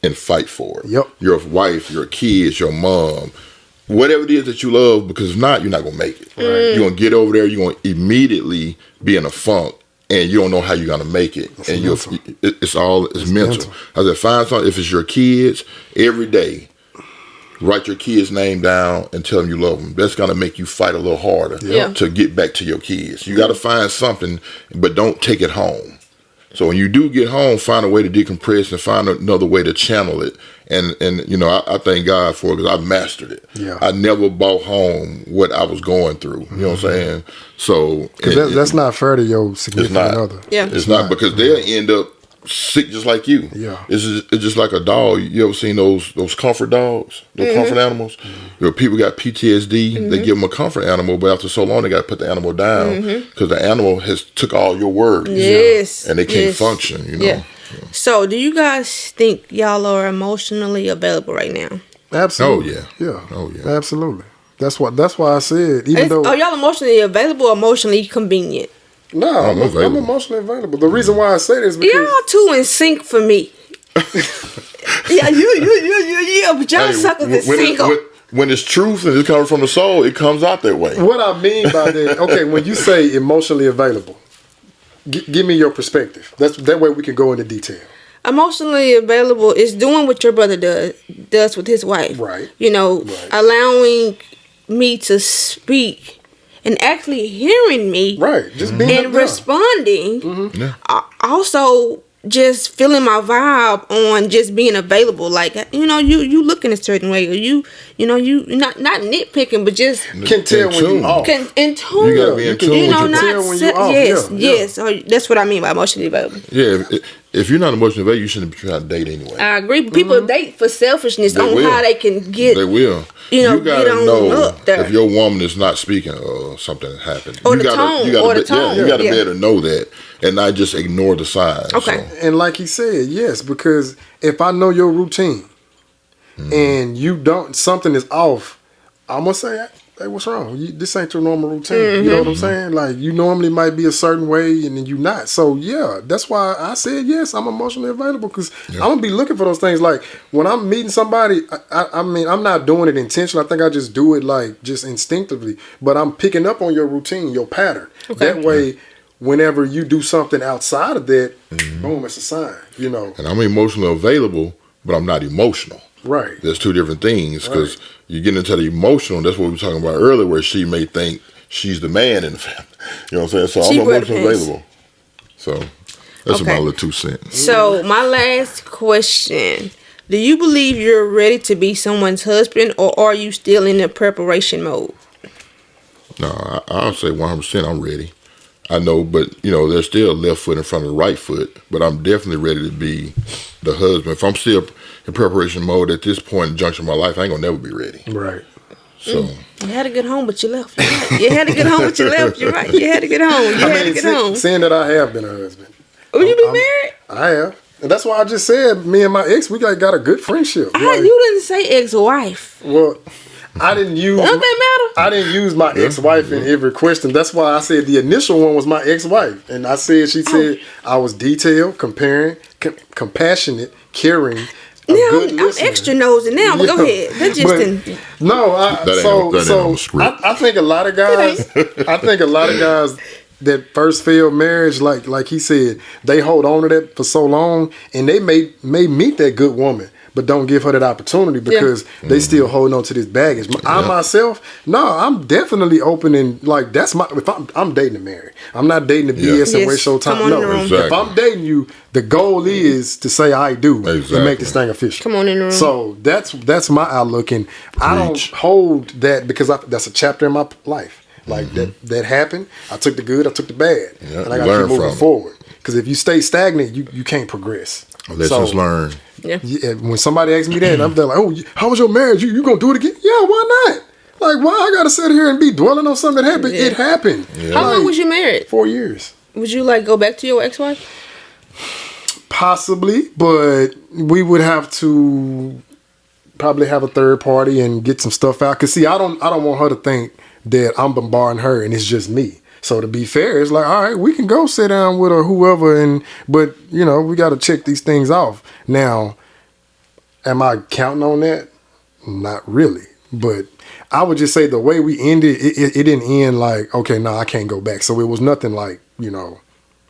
and fight for it. Yep. Your wife, your kids, your mom, whatever it is that you love, because if not, you're not gonna make it. Right. You're gonna get over there. You're gonna immediately be in a funk, and you don't know how you're gonna make it. It's and it's mental. I said, find something. If it's your kids, every day, write your kids' name down and tell them you love them. That's gonna make you fight a little harder to get back to your kids. You got to find something, but don't take it home. So when you do get home, find a way to decompress and find another way to channel it. And I thank God for it, because I've mastered it. Yeah. I never brought home what I was going through. You know what I'm saying? So that's not fair to your significant other. Yeah, it's not, because they'll end up sick just like you. Yeah, it's just like a dog. You ever seen those comfort dogs, those comfort animals? People got PTSD. They give them a comfort animal, but after so long, they got to put the animal down because the animal has took all your words. Yes, and they can't function. Yeah. So, do you guys think y'all are emotionally available right now? Absolutely. Oh yeah. Absolutely. That's why I said, are y'all emotionally available or emotionally convenient? No, I'm emotionally available. The reason why I say this is because y'all two in sync for me. But y'all suckers is single. When it's truth and it's coming from the soul, it comes out that way. What I mean by that, okay, when you say emotionally available, give me your perspective. That way we can go into detail. Emotionally available is doing what your brother does with his wife. Right. Allowing me to speak. And actually hearing me, right? Just being and responding. Also, just feeling my vibe on just being available. Like you look in a certain way, or you not nitpicking, but just can tell when you off. In tune. You gotta be in tune. Yes. That's what I mean by emotionally available. Yeah. If you're not emotionally available, you shouldn't be trying to date anyway. I agree. But people date for selfishness how they can get. They will. You gotta know if your woman is not speaking or something happened. Or the tone. You gotta be able to know that and not just ignore the signs. Okay. So. And like he said, yes, because if I know your routine and you don't, something is off, I'm gonna say, hey, what's wrong? This ain't your normal routine. You know what I'm saying? Like, you normally might be a certain way and then you not. So, yeah, that's why I said, yes, I'm emotionally available, because I'm going to be looking for those things. Like, when I'm meeting somebody, I mean, I'm not doing it intentionally. I think I just do it, like, just instinctively. But I'm picking up on your routine, your pattern. Okay. That way, whenever you do something outside of that, boom, it's a sign, And I'm emotionally available, but I'm not emotional. Right. There's two different things, because you get into the emotional. That's what we were talking about earlier, where she may think she's the man in the family. You know what I'm saying? So I'm emotionally available. So that's my little 2 cents. So my last question: do you believe you're ready to be someone's husband, or are you still in the preparation mode? No, I'll say 100%. I'm ready. I know, but there's still left foot in front of the right foot. But I'm definitely ready to be the husband. If I'm still in preparation mode at this point in the junction of my life, I ain't gonna never be ready. Right. So you had a good home, but you left. You're right. You had a good home, but you left. You're right. You had a good home. Saying that I have been a husband. Will you be married? I have. And that's why I just said me and my ex, we got a good friendship. You didn't say ex-wife. Well, I didn't use. Don't that matter? I didn't use my ex-wife in every question. That's why I said the initial one was my ex-wife, and she said I was detailed, compassionate, caring. I'm extra nosy now, but go ahead. That just didn't. No, I think a lot of guys. I think a lot of guys that first failed marriage, like he said, they hold on to that for so long, and they may meet that good woman, but don't give her that opportunity because they still holding on to this baggage. I myself, I'm definitely open, and like that's my. If I'm dating to marry, I'm not dating to BS and waste your time. No, exactly. If I'm dating you, the goal is to say I do and make this thing official. Come on in the room. So that's my outlook, and I don't hold that because that's a chapter in my life. Like that happened. I took the good, I took the bad, and I got to keep moving forward. Because if you stay stagnant, you can't progress. Lessons learned. Yeah. When somebody asks me that, I'm like, "Oh, how was your marriage? You gonna do it again? Yeah, why not? Like, why I gotta sit here and be dwelling on something that happened? It happened. Yeah. How long was you married? 4 years. Would you go back to your ex-wife? Possibly, but we would have to probably have a third party and get some stuff out. Cause see, I don't want her to think that I'm bombarding her and it's just me. So to be fair, it's like, all right, we can go sit down with her, whoever, but we got to check these things off. Now, am I counting on that? Not really. But I would just say the way we ended, it didn't end like, okay, no, I can't go back. So it was nothing like,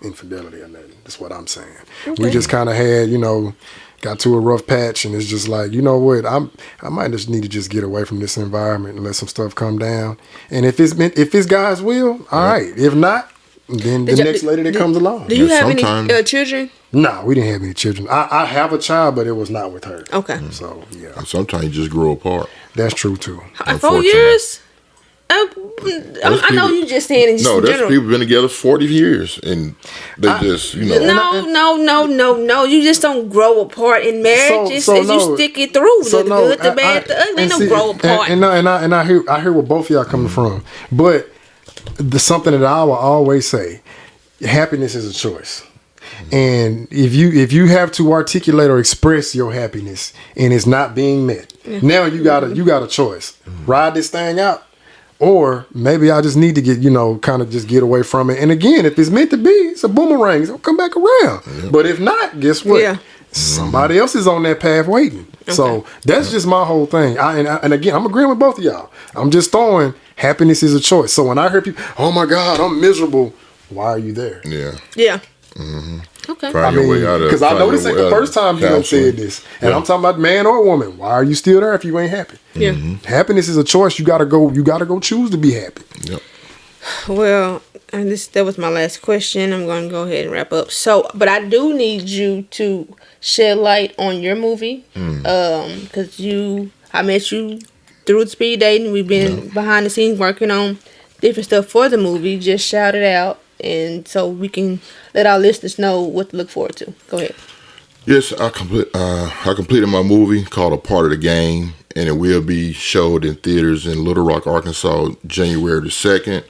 infidelity or nothing. That's what I'm saying. Okay. We just kind of had, got to a rough patch, and it's just like, you know what, I might just need to just get away from this environment and let some stuff come down. And if it's God's will, all right. If not, then the next lady that comes along. Do you have sometimes- any children? No, we didn't have any children. I have a child, but it was not with her. Okay. So, yeah. And sometimes you just grow apart. That's true, too. 4 years? I know you just saying it No, in that's general. people been together 40 years, and they just, No. You just don't grow apart in marriage. You stick it through the good, the bad, the ugly. Ain't no grow apart. And I hear where both of y'all coming from. But something that I will always say, happiness is a choice. And if you have to articulate or express your happiness and it's not being met, now you got a choice. Ride this thing out. Or maybe I just need to get, kind of just get away from it. And again, if it's meant to be, it's a boomerang. It'll come back around. Yep. But if not, guess what? Yeah. Somebody else is on that path waiting. Okay. So that's just my whole thing. And again, I'm agreeing with both of y'all. I'm just throwing happiness is a choice. So when I hear people, oh my God, I'm miserable. Why are you there? Yeah. Yeah. Mm-hmm. Okay. Because I know this ain't the first time you done said this, and I'm talking about man or woman. Why are you still there if you ain't happy? Yeah. Happiness is a choice. You gotta go choose to be happy. Yep. Well, and that was my last question. I'm going to go ahead and wrap up. So, but I do need you to shed light on your movie, because I met you through the speed dating. We've been behind the scenes working on different stuff for the movie. Just shout it out. And so we can let our listeners know what to look forward to. Go ahead. Yes, I completed my movie called A Part of the Game, and it will be showed in theaters in Little Rock, Arkansas, January the 2nd.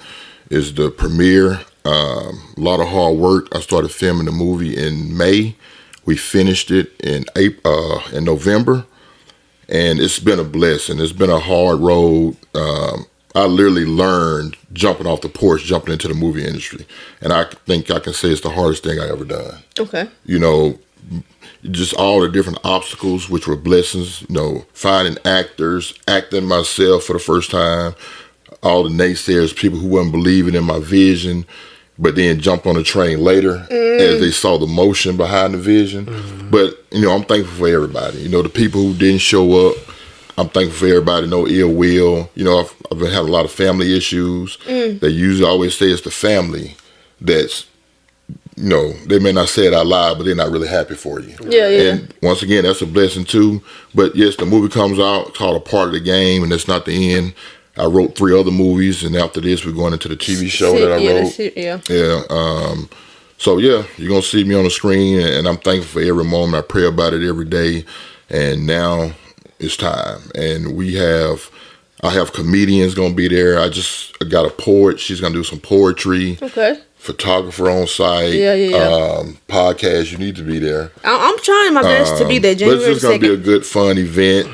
Is the premiere. A lot of hard work. I started filming the movie in May. We finished it in November, and it's been a blessing. It's been a hard road. I literally learned jumping off the porch, jumping into the movie industry. And I think I can say it's the hardest thing I ever done. Okay. Just all the different obstacles, which were blessings, finding actors, acting myself for the first time, all the naysayers, people who wasn't believing in my vision, but then jumped on the train later as they saw the motion behind the vision. Mm-hmm. But, I'm thankful for everybody. The people who didn't show up, I'm thankful for everybody, no ill will. I've been having a lot of family issues. They usually always say it's the family that's, they may not say it out loud, but they're not really happy for you. Yeah. And once again, that's a blessing too. But yes, the movie comes out called A Part of the Game, and that's not the end. I wrote 3 other movies, and after this, we're going into the TV show that I wrote. Yeah. So yeah, you're gonna see me on the screen, and I'm thankful for every moment. I pray about it every day, and now it's time. And I have comedians gonna be there. I got a poet. She's gonna do some poetry. Okay. Photographer on site. Yeah. Podcast. You need to be there. I'm trying my best to be there. But it's January just gonna 2nd. be a good, fun event.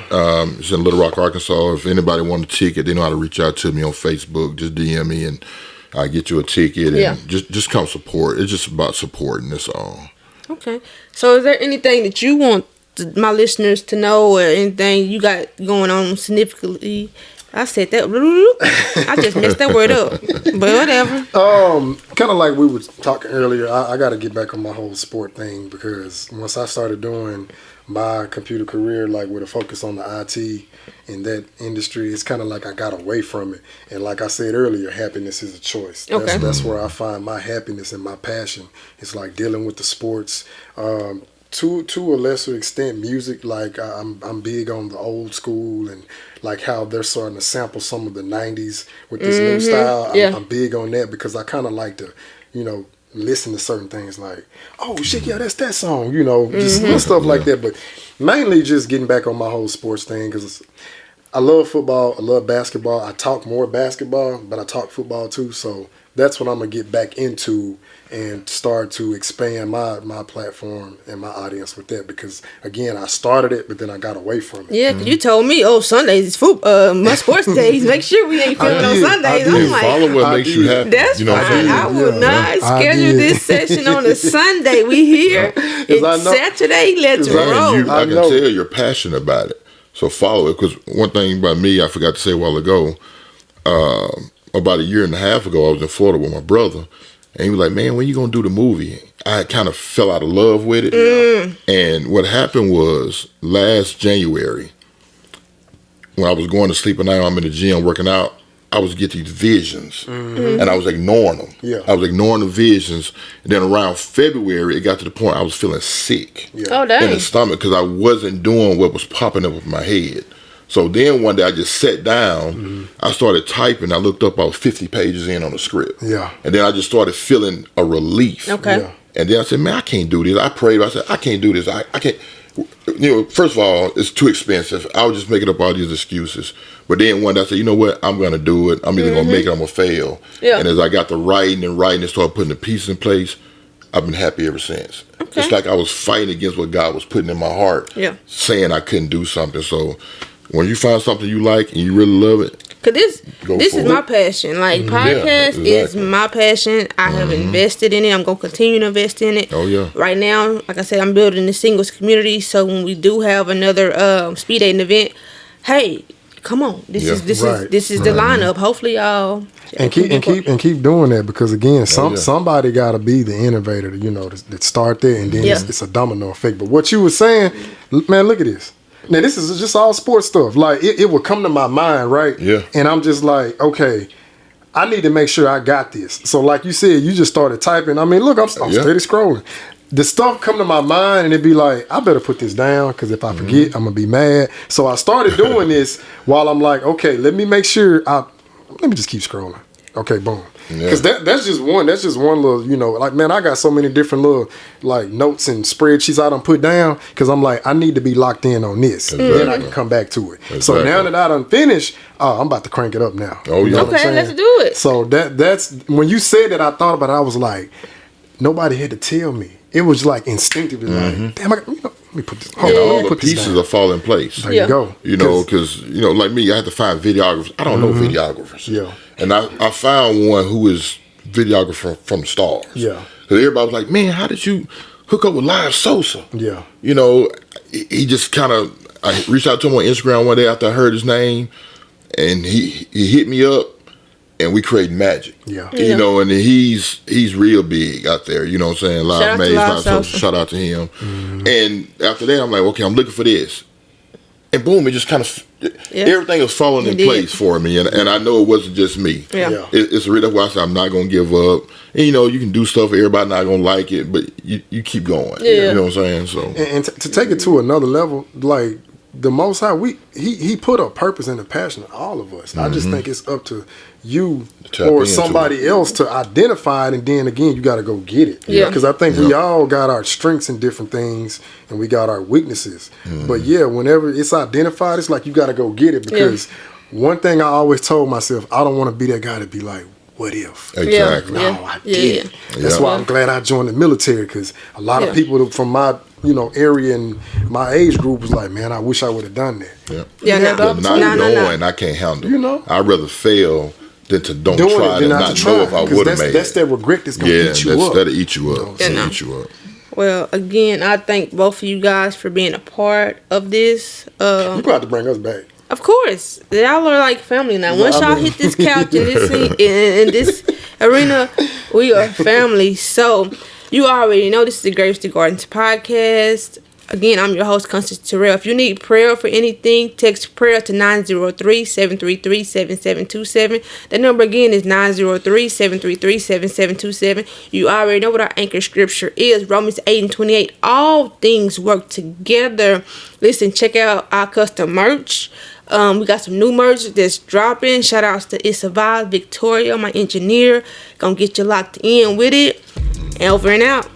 It's in Little Rock, Arkansas. If anybody want a ticket, they know how to reach out to me on Facebook. Just DM me and I'll get you a ticket. And just come support. It's just about supporting. That's all. Okay. So is there anything that you want my listeners to know, or anything you got going on significantly? I said that. I just messed that word up. But whatever. Kind of like we were talking earlier, I got to get back on my whole sport thing, because once I started doing my computer career, like with a focus on the IT in that industry, it's kind of like I got away from it. And like I said earlier, happiness is a choice. Okay. That's where I find my happiness and my passion. It's like dealing with the sports. To a lesser extent, music. Like I'm big on the old school, and like how they're starting to sample some of the '90s with this new style. I'm big on that, because I kind of like to, listen to certain things like, oh shit, yeah, that's that song, just stuff like that. But mainly just getting back on my whole sports thing, because I love football, I love basketball. I talk more basketball, but I talk football too. So that's what I'm gonna get back into and start to expand my platform and my audience with that, because again, I started it, but then I got away from it. Yeah, you told me, Sundays is football, my sports days. Make sure we ain't filming on Sundays. I'm like, follow what makes you happy. That's fine. I will not schedule this session on a Sunday. We here. It's Saturday. Let's roll. I can tell you're passionate about it. So follow it, because one thing about me, I forgot to say a while ago, about a year and a half ago, I was in Florida with my brother, and he was like, man, when you going to do the movie? I kind of fell out of love with it. And what happened was last January, when I was going to sleep at night, I'm in the gym working out, I was getting these visions, and I was ignoring them. Yeah. I was ignoring the visions. And then around February, it got to the point I was feeling sick Oh, in dang. the stomach because I wasn't doing what was popping up in my head. So then one day I just sat down, I started typing, I looked up about 50 pages in on the script. Yeah. And then I just started feeling a relief. Okay. Yeah. And then I said, man, I can't do this. I prayed, I said, I can't do this. I can't. First of all, it's too expensive. I was just making up all these excuses. But then one day I said, you know what? I'm going to do it. I'm either going to make it or I'm going to fail. Yeah. And as I got to writing and started putting the pieces in place, I've been happy ever since. Okay. It's like I was fighting against what God was putting in my heart, saying I couldn't do something. So when you find something you like and you really love it, Cause this for is it. my passion. Like podcast is exactly. my passion. I have invested in it. I'm gonna continue to invest in it. Oh, yeah. Right now, like I said, I'm building the singles community. So when we do have another speed dating event, hey, come on, this is the lineup. Hopefully y'all And keep doing that, because again, yeah. somebody got to be the innovator, that start there, and then Yeah. it's a domino effect. But what you were saying, man, look at this. Now this is just all sports stuff. Like it would come to my mind, right? Yeah. And I'm just like, okay, I need to make sure I got this. So like you said, you just started typing. I mean, look, I'm steady scrolling. The stuff come to my mind and it'd be like, I better put this down, because if I forget, I'm gonna be mad. So I started doing this while I'm like, okay, let me make sure let me just keep scrolling. Okay, boom. Because that's just one little, like, man, I got so many different little like notes and spreadsheets I done put down, because I'm like, I need to be locked in on this. Then I can come back to it. So now that I done finished, I'm about to crank it up now. Oh, yeah. You know what I'm Okay, saying? let's do it. So that's when you said that, I thought about it, I was like, nobody had to tell me. It was like instinctively, like, damn, let me put this. and all the put this pieces down. will fall in place. There you go. Because like me, I had to find videographers. I don't know videographers. Yeah. And I found one who is videographer from Stars. Yeah. Because everybody was like, man, how did you hook up with Live Sosa? Yeah. He just kind of, I reached out to him on Instagram one day after I heard his name, and he hit me up, and we created magic. Yeah. And he's real big out there, you know what I'm saying? Shout out to Live Sosa. Shout out to him. And after that, I'm like, okay, I'm looking for this. And boom, it just kind of, everything was falling in place for me. And I know it wasn't just me. Yeah. It's really why I said I'm not going to give up. And, you can do stuff, everybody not going to like it, but you keep going. Yeah. You know what I'm saying? So. And to take it to another level, like the Most High, he put a purpose and a passion in all of us. I just think it's up to you Tap or into somebody else to identify it, and then again, you got to go get it. Yeah. Because I think we all got our strengths in different things, and we got our weaknesses. But whenever it's identified, it's like you got to go get it. Because one thing I always told myself, I don't want to be that guy to be like, what if? Exactly. No, I did. That's why I'm glad I joined the military, because a lot of people from my area and my age group was like, man, I wish I would have done that. But not knowing, I can't handle. I'd rather fail than to don't try than not know if I would have made it. That's that regret that's going to eat you up. That'll eat you up. Eat you up. Well, again, I thank both of you guys for being a part of this. You probably have to bring us back. Of course, y'all are like family now. Once y'all hit this couch in this in this arena, we are family. So you already know this is the Grapes to Gardens podcast. Again, I'm your host, Constance. If you need prayer for anything, text prayer to 903-733-7727. That number again is 903-733-7727. You already know what our anchor scripture is, Romans 8:28. All things work together. Listen, check out our custom merch. We got some new merch that's dropping. Shout outs to It's Survive, Victoria, my engineer. Gonna get you locked in with it. And over and out.